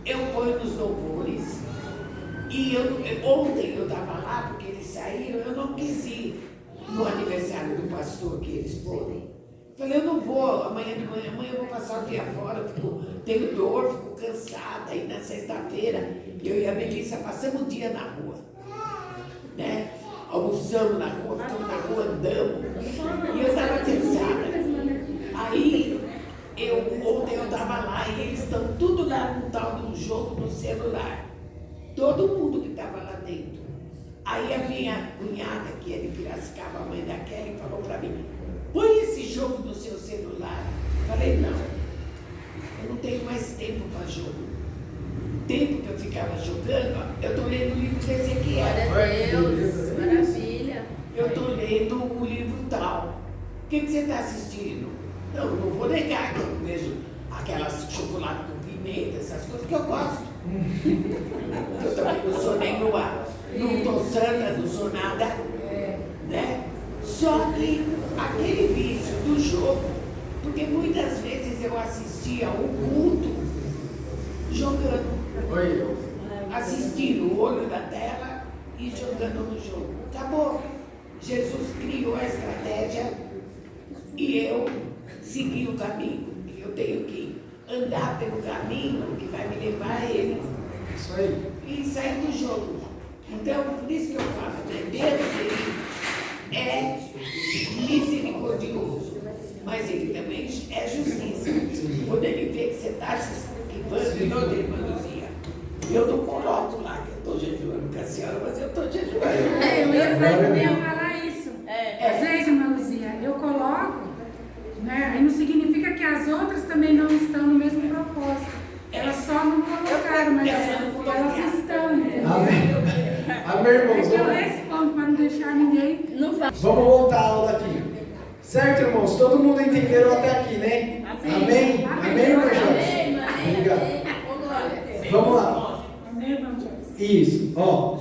eu ponho nos louvores. E ontem eu estava lá porque eles saíram, eu não quis ir no aniversário do pastor que eles foram. Falei, eu não vou, amanhã de manhã, eu vou passar o dia fora, tenho dor, fico cansada. E na sexta-feira, eu e a Melissa passamos o dia na rua, né? Almoçamos na rua, ficamos na rua, andamos. E eu estava cansada. Aí, ontem eu estava lá e eles estão tudo lá no tal do jogo no celular. Todo mundo que estava lá dentro. Aí a minha cunhada, que é de Piracicaba, a mãe da Kelly, falou para mim, põe esse jogo no seu celular. Falei, não, eu não tenho mais tempo para jogo. O tempo que eu ficava jogando, eu estou lendo o livro de Ezequiel. Glória a Deus, maravilha. Eu estou lendo o livro tal. O que você está assistindo? Não vou negar que eu vejo aquelas chocolate com pimenta, essas coisas que eu gosto. Eu também não sou nenhuma, não estou santa, não sou nada, né? Só que aquele vício do jogo, porque muitas vezes eu assistia o culto jogando, assistindo o olho da tela e jogando no jogo. Acabou. Jesus criou a estratégia e eu segui o caminho. E eu tenho que andar pelo caminho que vai me levar a ele. Isso aí. E sair do jogo. Então, por isso que eu falo, né? Deus, ele é misericordioso, mas ele também é justiça. Quando ele vê que você está se esquivando, e outra irmã Luzia, eu não coloco lá que eu estou jejuando com a senhora, mas eu estou jejuando. Eu ia falar isso. Às vezes, irmã Luzia, eu coloco, né? Aí não significa que as outras também não estão no mesmo propósito. Elas só não colocaram, mas elas estão. Amém, irmãos. É que eu respondo para não deixar ninguém. Vamos voltar a aula aqui. Certo, irmãos? Todo mundo entendeu até aqui, né? Amém? Amém, irmã Joyce? Obrigado. Vamos lá. Amém, irmão Joyce? Isso. Ó.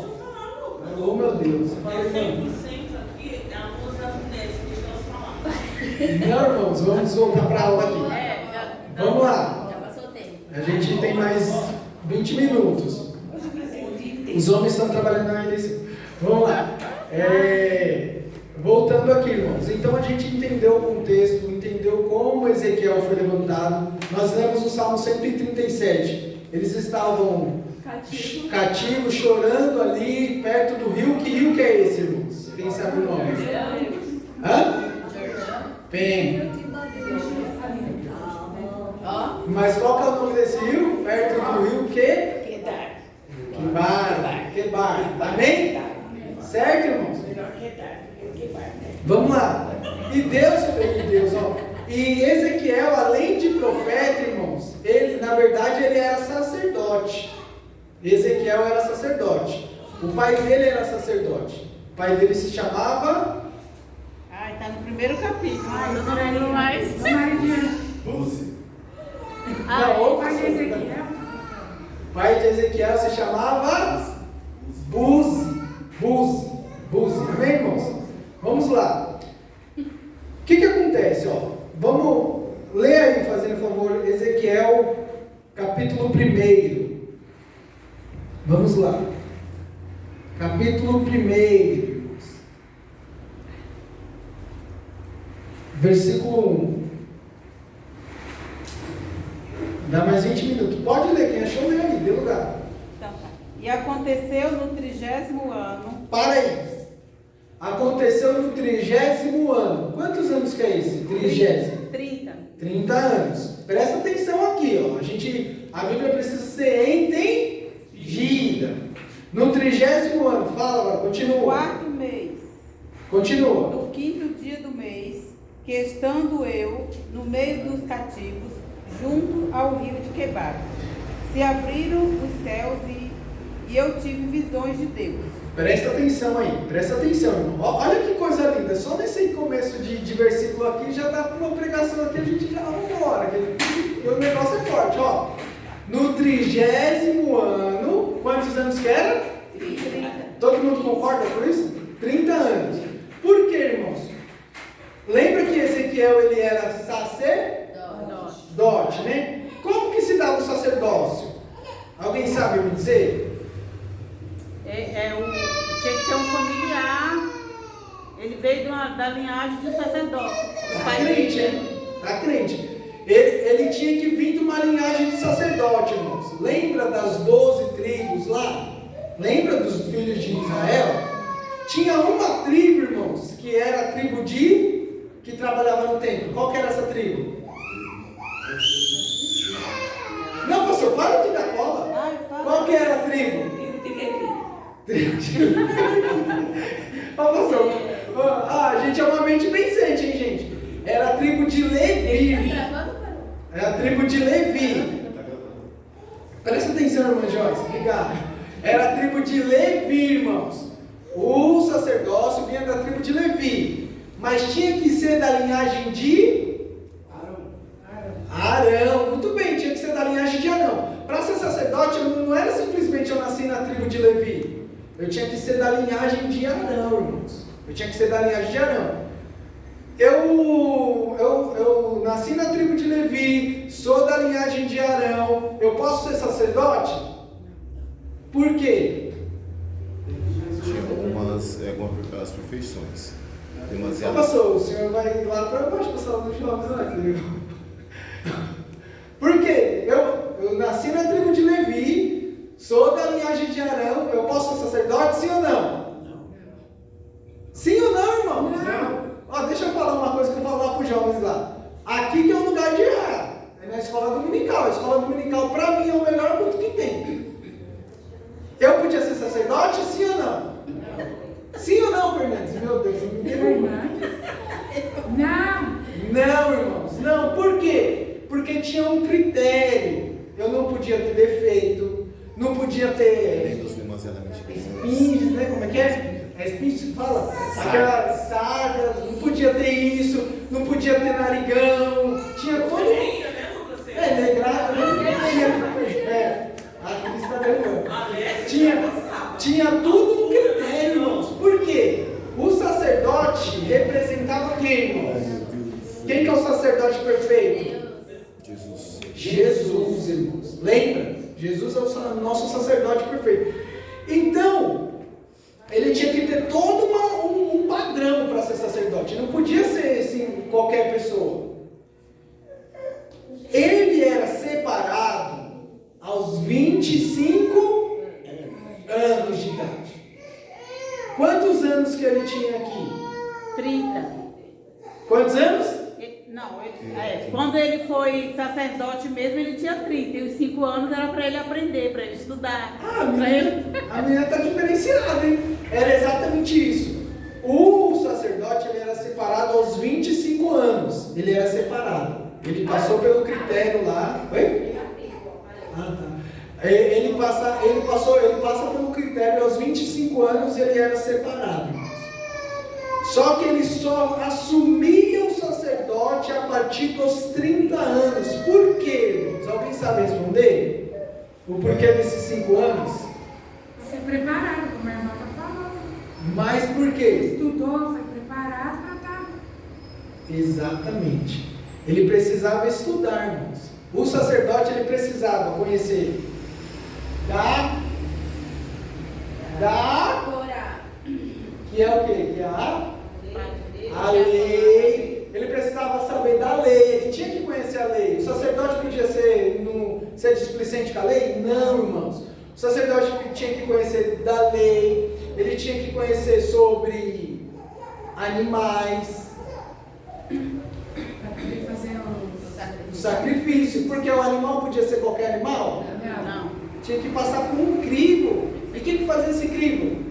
Oh, meu Deus. 100% aqui é a voz das mulheres, deixa elas falar. Não, irmãos, vamos voltar para a aula aqui. Vamos lá. Já passou o tempo. A gente tem mais 20 minutos. Os homens estão trabalhando na eleição. Vamos lá. Voltando aqui, irmãos. Então a gente entendeu o contexto, entendeu como Ezequiel foi levantado. Nós lemos o Salmo 137. Eles estavam cativos, chorando ali, perto do rio. Que rio que é esse, irmãos? Quem sabe o nome? Hã? Bem. Mas qual que é o nome desse rio? Perto do rio que? Quebar. Amém? Certo, irmãos? Vamos lá. E Deus, ó. E Ezequiel, além de profeta, irmãos, ele, na verdade, ele era sacerdote. Ezequiel era sacerdote. O pai dele era sacerdote. O pai dele se chamava... Está no primeiro capítulo. Eu não lembro mais. Buzi. Não, O pai de Ezequiel. o pai de Ezequiel se chamava Buzi. Amém, irmãos? Vamos lá. O que acontece? Ó? Vamos ler aí, fazendo favor, Ezequiel, capítulo 1. Vamos lá. Capítulo 1. Versículo 1. Dá mais 20 minutos. Pode ler, quem achou, lê aí, dê lugar. Então, tá. E aconteceu no 30º ano. Para aí. Aconteceu no 30º ano. Quantos anos que é esse? 30? 30 anos. Presta atenção aqui, ó. A Bíblia precisa ser entendida. No 30º ano, fala, continua. 4º mês. Continua. No 5º dia do mês, que estando eu no meio dos cativos, junto ao rio de Quebar, se abriram os céus e eu tive visões de Deus. Presta atenção aí, presta atenção, irmão. Olha que coisa linda, só nesse começo de versículo aqui já dá para uma pregação aqui, a gente já vai embora. E o negócio é forte, ó. No 30º ano, quantos anos que era? 30. Todo mundo concorda com isso? 30 anos. Por quê, irmãos? Lembra que Ezequiel ele era sacerdote, né? Como que se dava o sacerdócio? Alguém sabe me dizer? Tinha que ter um familiar. Ele veio da linhagem de sacerdócio. O pai crente, dele. né? Tá crente. Ele tinha que vir de uma linhagem de sacerdote, irmãos. Lembra das 12 tribos lá? Lembra dos filhos de Israel? Tinha uma tribo, irmãos, que era a tribo que trabalhava no templo. Qual que era essa tribo? Não, pastor, para de dar cola. Qual que era a tribo? Pastor, a gente é uma mente pensante, hein, gente? Era a tribo de Levi. Era a tribo de Levi. Presta atenção, irmã Joyce, obrigado. Era a tribo de Levi, irmãos. O sacerdócio vinha da tribo de Levi, mas tinha que ser da linhagem de Arão. Muito bem, tinha que ser da linhagem de Arão. Para ser sacerdote, não era simplesmente eu nasci na tribo de Levi. Eu tinha que ser da linhagem de Arão, irmãos. Eu tinha que ser da linhagem de Arão. Eu nasci na tribo de Levi, sou da linhagem de Arão. Eu posso ser sacerdote? Por quê? Tinha algumas perfeições. Demasiado. Pastor, o senhor vai lá para baixo para a sala dos jovens, né? Por quê? Eu nasci na tribo de Levi, sou da linhagem de Arão, eu posso ser sacerdote, sim ou não? Sim ou não, irmão? Não. Ó, deixa eu falar uma coisa que eu vou falar para os jovens lá. Aqui que é o lugar de errar. É na escola dominical. A escola dominical, para mim, é o melhor culto que tem. Eu podia ser sacerdote, sim ou não? Sim ou não, Fernandes? Meu Deus, não me derruba. Não, irmãos. Não. Por quê? Porque tinha um critério. Eu não podia ter defeito. Não podia ter espinhos, né? Como é que é? É espinhos que fala? Aquelas sardas. Não podia ter isso. Não podia ter narigão. Tinha todo... negrado. A Cris está derrubando. Tinha tudo um critério, irmãos. Por quê? O sacerdote representava quem, irmãos? Quem que é o sacerdote perfeito? Jesus, irmãos. Lembra? Jesus é o nosso sacerdote perfeito. Então, ele tinha que ter todo um padrão para ser sacerdote. Não podia ser assim, qualquer pessoa. Ele era separado aos 25 anos de idade. Quantos anos que ele tinha aqui? 30. Quantos anos? Quando ele foi sacerdote mesmo, ele tinha 30. E os 5 anos era para ele aprender, para ele estudar. A menina está diferenciada, hein? Era exatamente isso. O sacerdote ele era separado aos 25 anos. Ele era separado. Ele passou pelo critério lá. Oi? Ele passa pelo critério aos 25 anos ele era separado. Só que ele só assumia o sacerdote a partir dos 30 anos. Por quê, irmãos? Alguém sabe responder? O porquê desses 5 anos? Ser preparado, como a irmã está falando. Mas por quê? Estudou, foi preparado para estar. Exatamente. Ele precisava estudar, irmãos. O sacerdote ele precisava conhecer da que é o quê? Que é a lei. Ele precisava saber da lei. Ele tinha que conhecer a lei. O sacerdote podia ser displicente com a lei? Não, irmãos. O sacerdote tinha que conhecer da lei. Ele tinha que conhecer sobre animais. Para poder fazer o sacrifício. Porque o animal podia ser qualquer animal? Não. Tinha que passar por um crivo. E quem que fazia esse crivo?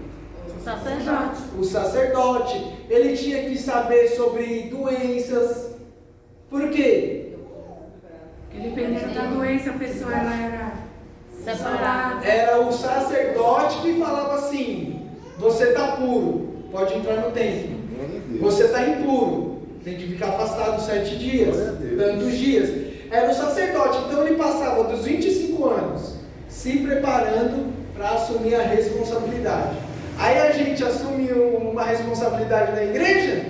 O sacerdote. Ele tinha que saber sobre doenças. Por quê? Porque dependendo da doença, a pessoa ela era Separado. Era o sacerdote que falava assim: você está puro, pode entrar no templo. Glória a Deus. Você está impuro, tem que ficar afastado 7 dias, Glória a Deus. tantos dias. Era o sacerdote, então ele passava dos 25 anos se preparando para assumir a responsabilidade. Aí a gente assume uma responsabilidade na igreja?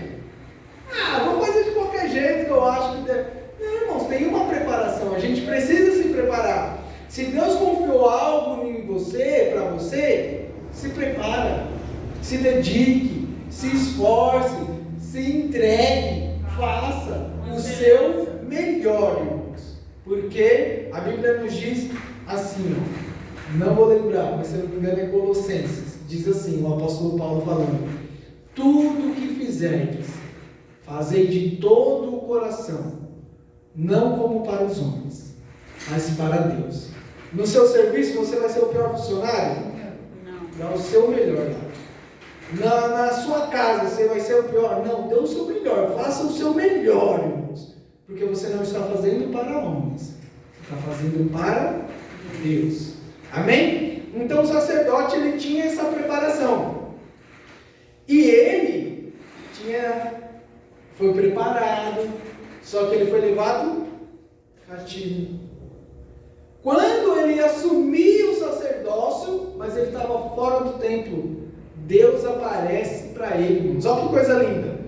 Vou fazer de qualquer jeito que eu acho que deve. Não, irmãos, tem uma preparação, a gente precisa se preparar. Se Deus confiou algo em você, para você, se prepara, se dedique, se esforce, se entregue, faça o seu melhor, irmãos. Porque a Bíblia nos diz assim, ó, não vou lembrar, mas se eu não me engano é Colossenses, diz assim, o apóstolo Paulo falando: tudo o que fizerdes, fazei de todo o coração, não como para os homens, mas para Deus. No seu serviço você vai ser o pior funcionário? Não. Dá o seu melhor lá. Na sua casa você vai ser o pior? Não, dê o seu melhor, faça o seu melhor, irmãos. Porque você não está fazendo para homens, você está fazendo para Deus. Amém? Então o sacerdote ele tinha essa preparação. E ele foi preparado, só que ele foi levado cativo. Quando ele assumiu o sacerdócio, mas ele estava fora do templo, Deus aparece para ele, irmãos. Olha que coisa linda.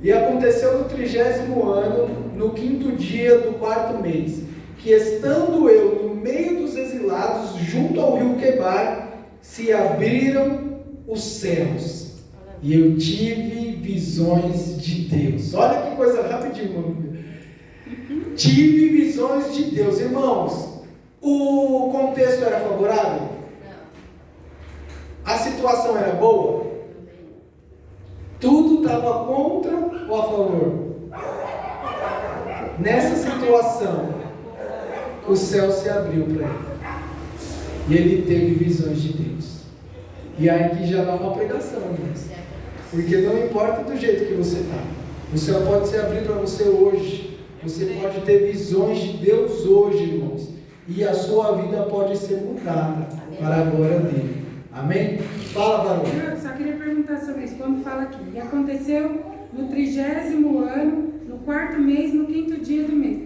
E aconteceu no 30º ano, no 5º dia do 4º mês, que estando eu no meio dos exilados, junto ao rio Quebar, se abriram os céus, e eu tive visões de Deus. Olha que coisa rapidinho, irmão. Tive visões de Deus, irmãos. O contexto era favorável? Não. A situação era boa? Tudo estava contra ou a favor? Nessa situação, o céu se abriu para ele. E ele teve visões de Deus. E aí aqui já dá uma pregação, irmãos. Porque não importa do jeito que você está. O céu pode se abrir para você hoje. Você pode ter visões de Deus hoje, irmãos. E a sua vida pode ser mudada para a glória dele. Amém? Fala, varão. Eu só queria perguntar sobre isso. Quando fala aqui, e aconteceu no 30º ano, no 4º mês, no 5º dia do mês.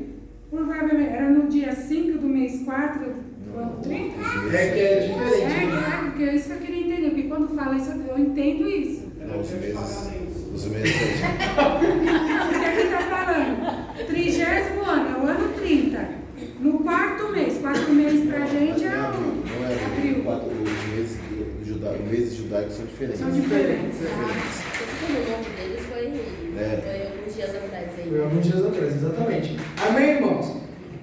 Provavelmente era no dia 5 do mês 4 do ano 30? É que é diferente. Porque é isso que eu queria entender. Porque quando fala isso, eu entendo isso. Não, os meses. Porque aqui está falando, 30º ano, é o ano 30. No 4º mês, 4 meses pra gente é abril. Os meses judaicos são diferentes. São diferentes. O nome deles foi alguns dias atrás aí. Foi alguns dias atrás, exatamente. Amém, irmãos?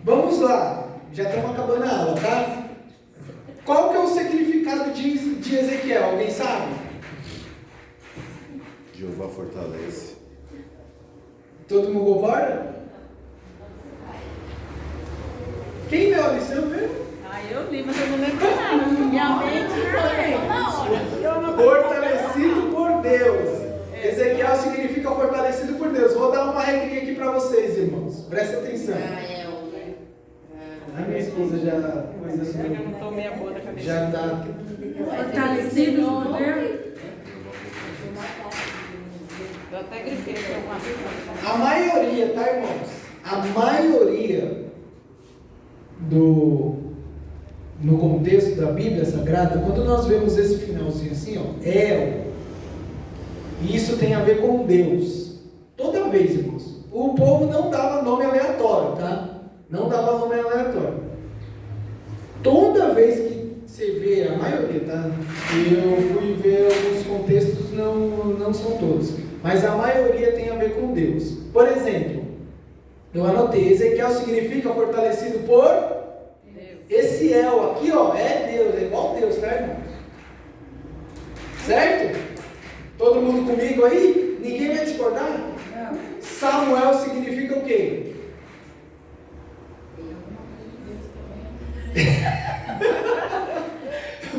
Vamos lá. Já estamos acabando a aula, tá? Qual que é o significado de Ezequiel? Alguém sabe? Jeová fortalece. Todo mundo concorda? Quem leu a lição mesmo? Eu li, mas eu não lembro nada. Minha mente foi na hora. Fortalecido por Deus. Ezequiel significa fortalecido por Deus. Vou dar uma regrinha aqui para vocês, irmãos. Presta atenção. A minha esposa já Eu não tomei a boa da cabeça. já está Fortalecidos por Deus. Eu até grifei por alguma vez. A maioria, tá, irmãos? A maioria no contexto da Bíblia Sagrada, quando nós vemos esse finalzinho assim, ó, e isso tem a ver com Deus. Toda vez, irmãos, o povo não dava nome aleatório, tá? Não dava nome aleatório. Toda vez que você vê, a maioria, tá? Eu fui ver alguns contextos, não são todos, mas a maioria tem a ver com Deus. Por exemplo, eu anotei, Ezequiel significa fortalecido por Deus. Esse El aqui, ó, é Deus, é igual Deus, tá, irmãos? Certo? Todo mundo comigo aí? Ninguém vai discordar? Não. Samuel significa o quê?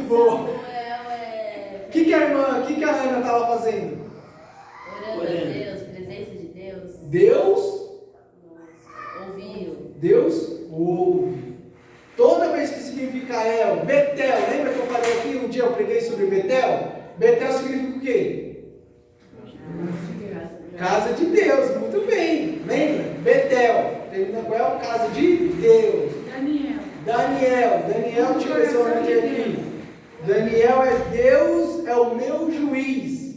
Boa. Samuel O que a Ana estava fazendo? orando a Deus, presença de Deus. Deus Ouviu. Deus ouve. Toda vez que significa El? Betel. Lembra que eu falei aqui um dia eu preguei sobre Betel? Betel significa o quê? Casa de Deus. Muito bem. Lembra? Betel. Termina com El, casa de Deus. Daniel, deixa eu ver se eu anotei aqui. Daniel é Deus, é o meu juiz.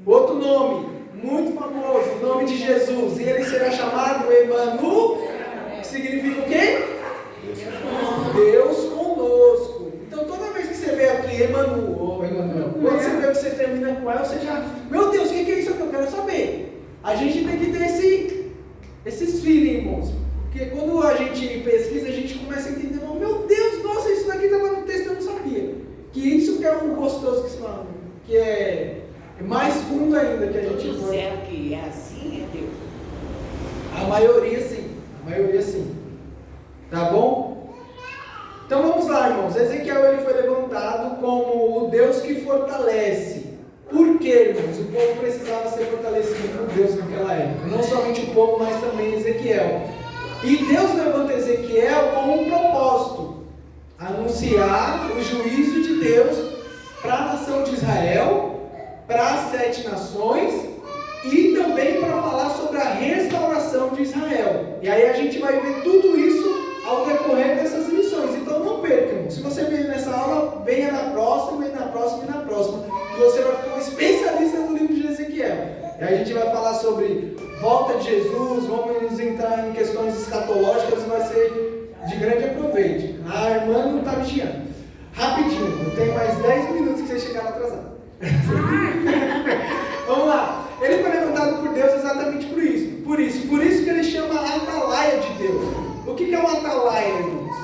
Outro nome, muito famoso, o nome de Jesus. E ele será chamado Emanuel, que significa o quê? Deus conosco. Então toda vez que você vê aqui Emanuel, quando você vê que você termina com El, você já, meu Deus, o que é isso que eu quero saber? A gente tem que ter esses feelings, irmãos. Porque quando a gente pesquisa, a gente começa a entender, meu Deus, nossa, isso daqui estava no texto, eu não sabia. Que isso que é um gostoso que se fala, que é mais fundo ainda que a gente todo céu que é assim é Deus. A maioria sim. Tá bom? Então vamos lá, irmãos. Ezequiel ele foi levantado como o Deus que fortalece. Por quê, irmãos? O povo precisava ser fortalecido por Deus naquela época. Não somente o povo, mas também Ezequiel. E Deus levanta Ezequiel com um propósito: anunciar o juízo de Deus para a nação de Israel, para as 7 nações e também para falar sobre a restauração de Israel. E aí a gente vai ver tudo isso ao decorrer dessas lições. Então não percam. Se você veio nessa aula, venha na próxima, e na próxima, e na próxima. E você vai ficar um especialista no livro de Ezequiel. E aí a gente vai falar sobre volta de Jesus, vamos entrar em questões escatológicas e vai ser de grande aproveito. A irmã não está vigiando. Rapidinho, eu tenho mais 10 minutos que vocês chegaram atrasados. Vamos lá. Ele foi levantado por Deus exatamente por isso. Por isso que ele chama atalaia de Deus. O que é uma atalaia, irmãos?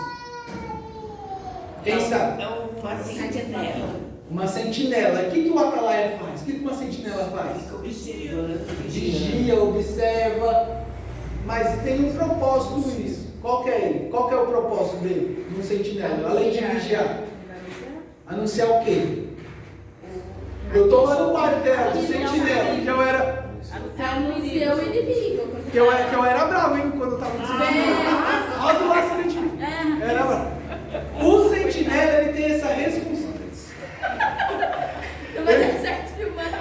Quem sabe? É uma sentinela. Uma sentinela. O que o atalaia faz? O que uma sentinela faz? Fica observando. Vigia, observa. Mas tem um propósito nisso. Qual que é ele? Qual que é o propósito dele? Um sentinela, além de vigiar. Anunciar o quê? Eu estou lá no quartel de sentinela, que eu era... Anunciar o inimigo. Que eu era bravo, hein, quando eu estava no sentinela. Olha do lado do sentinela. Era bravo. O sentinela, ele tem essa responsabilidade. Não vai dar certo filmando.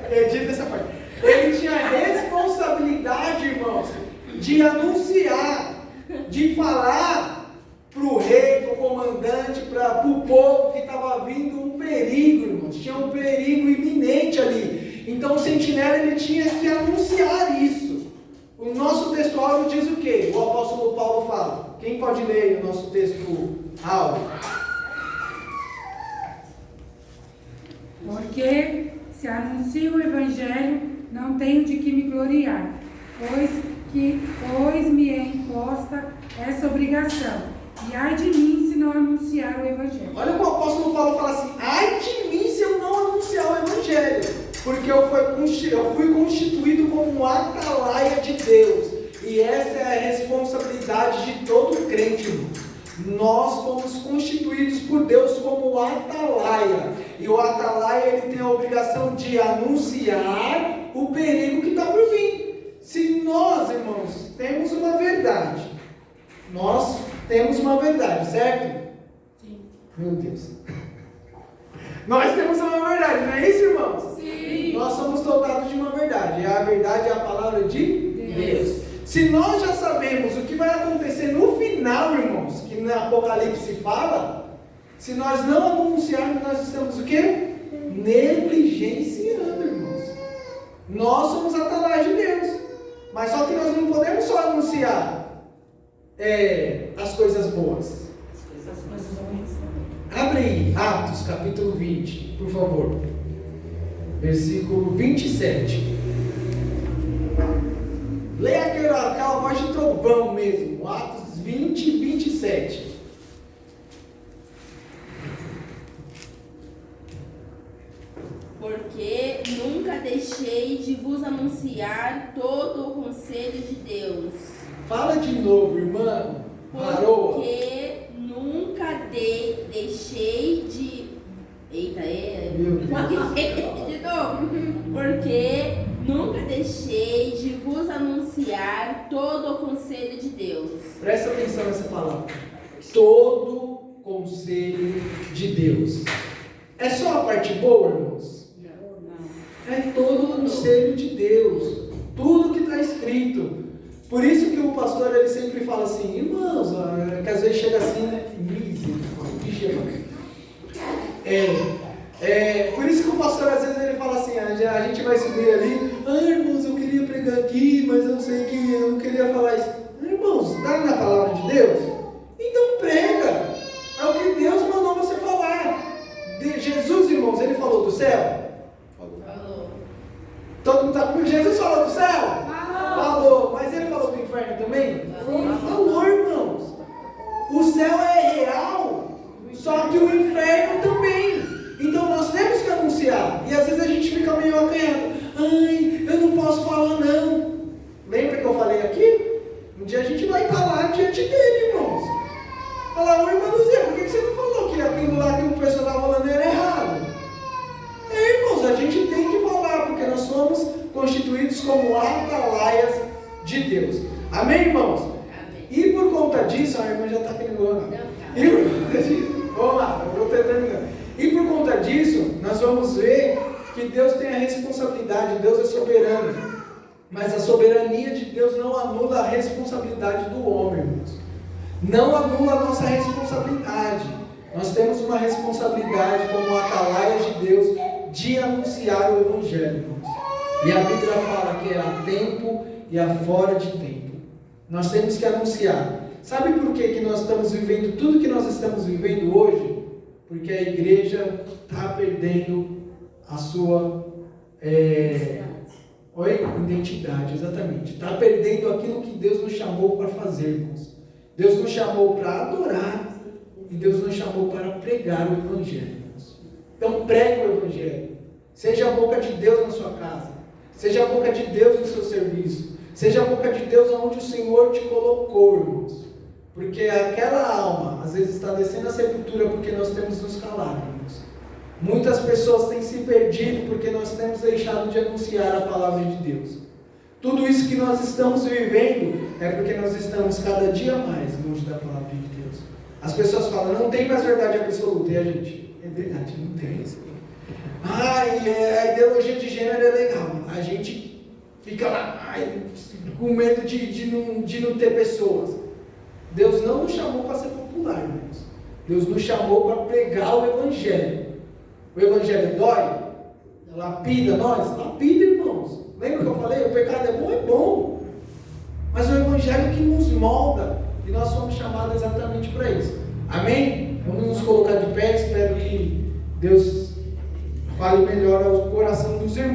Ele diz essa parte. Ele tinha a responsabilidade, irmãos, de anunciar, de falar para o rei, para o comandante, para o povo que estava vindo um perigo, irmãos. Tinha um perigo iminente ali. Então o sentinela ele tinha que anunciar isso. O nosso texto áudio diz o quê? O apóstolo Paulo fala. Quem pode ler o nosso texto áudio? Porque se anuncio o Evangelho, não tenho de que me gloriar, pois me é imposta essa obrigação. E ai de mim se não anunciar o Evangelho. Olha o que o apóstolo Paulo fala assim: ai de mim se eu não anunciar o Evangelho, porque eu fui constituído como um atalaia de Deus. E essa é a responsabilidade de todo crente, irmão. Nós fomos constituídos por Deus como atalaia. E o atalaia ele tem a obrigação de anunciar o perigo que está por vir. Se nós, irmãos, temos uma verdade, certo? Sim. Meu Deus. Nós temos uma verdade, não é isso, irmãos? Sim. Nós somos dotados de uma verdade. E a verdade é a palavra de Deus. Se nós já sabemos o que vai acontecer no final, irmãos, que no Apocalipse fala, se nós não anunciarmos, nós estamos o quê? Negligenciando, irmãos. Nós somos atalaias de Deus. Mas só que nós não podemos só anunciar as coisas boas. As coisas ruins também. Abre aí, Atos, capítulo 20, por favor. Versículo 27. Leia aquela voz de trovão mesmo. Atos 20, 27. Porque nunca deixei de vos anunciar todo o conselho de Deus. Fala de novo, irmã. Parou. Porque nunca deixei de... Eita, Meu Deus. de novo. Porque nunca deixei de vos anunciar todo o conselho de Deus. Presta atenção nessa palavra. Todo conselho de Deus. É só a parte boa, irmãos? É todo o conselho de Deus. Tudo que está escrito. Por isso que o pastor ele sempre fala assim, irmãos, que às vezes chega assim, né? Por isso que o pastor às vezes ele fala assim, a gente vai subir ali, irmãos, eu queria pregar aqui, mas eu sei que eu não queria falar isso. Irmãos, está na palavra de Deus? Então prega. É o que Deus mandou você falar. Jesus, irmãos, ele falou do céu? Falou. Todo mundo está comigo? Jesus falou do céu? Falou. Mas ele falou do inferno também? Falou, irmãos. O céu é real, só que o inferno também. Então nós temos que anunciar. E às vezes a gente fica meio acanhado. Ai, eu não posso falar não. Lembra que eu falei aqui? Um dia a gente vai estar lá diante dele, irmãos. Falar, irmã Luzia, por que você não falou que aquilo lá que o pessoal estava falando era errado? Irmãos, a gente tem que falar, porque nós somos constituídos como atalaias de Deus. Amém, irmãos? Amém. E por conta disso, a irmã já está pegando. Vamos lá, eu vou terminando. E por conta disso, nós vamos ver que Deus tem a responsabilidade, Deus é soberano. Mas a soberania de Deus não anula a responsabilidade do homem, irmãos. Não anula a nossa responsabilidade. Nós temos uma responsabilidade como atalaias de Deus de anunciar o Evangelho, irmãos. E a Bíblia fala que é a tempo e a fora de tempo. Nós temos que anunciar. Sabe por que nós estamos vivendo tudo que nós estamos vivendo hoje? Porque a igreja está perdendo a sua identidade, exatamente. Está perdendo aquilo que Deus nos chamou para fazer, irmãos. Deus nos chamou para adorar e Deus nos chamou para pregar o Evangelho, irmãos. Então pregue o Evangelho. Seja a boca de Deus na sua casa. Seja a boca de Deus no seu serviço. Seja a boca de Deus onde o Senhor te colocou, irmãos. Porque aquela alma, às vezes, está descendo a sepultura porque nós temos nos calado, irmãos. Muitas pessoas têm se perdido porque nós temos deixado de anunciar a palavra de Deus. Tudo isso que nós estamos vivendo é porque nós estamos cada dia mais longe da palavra de Deus. As pessoas falam, não tem mais verdade absoluta. E a gente, é verdade, não tem. A ideologia de gênero é legal. A gente fica lá com medo de não ter pessoas. Deus não nos chamou para ser popular, irmãos. Deus nos chamou para pregar o Evangelho. O Evangelho dói? Lapida nós? Lapida, irmãos. Lembra que eu falei? O pecado é bom. Mas o Evangelho que nos molda. E nós somos chamados exatamente para isso. Amém? Vamos nos colocar de pé. Espero que Deus fale melhor ao coração dos irmãos.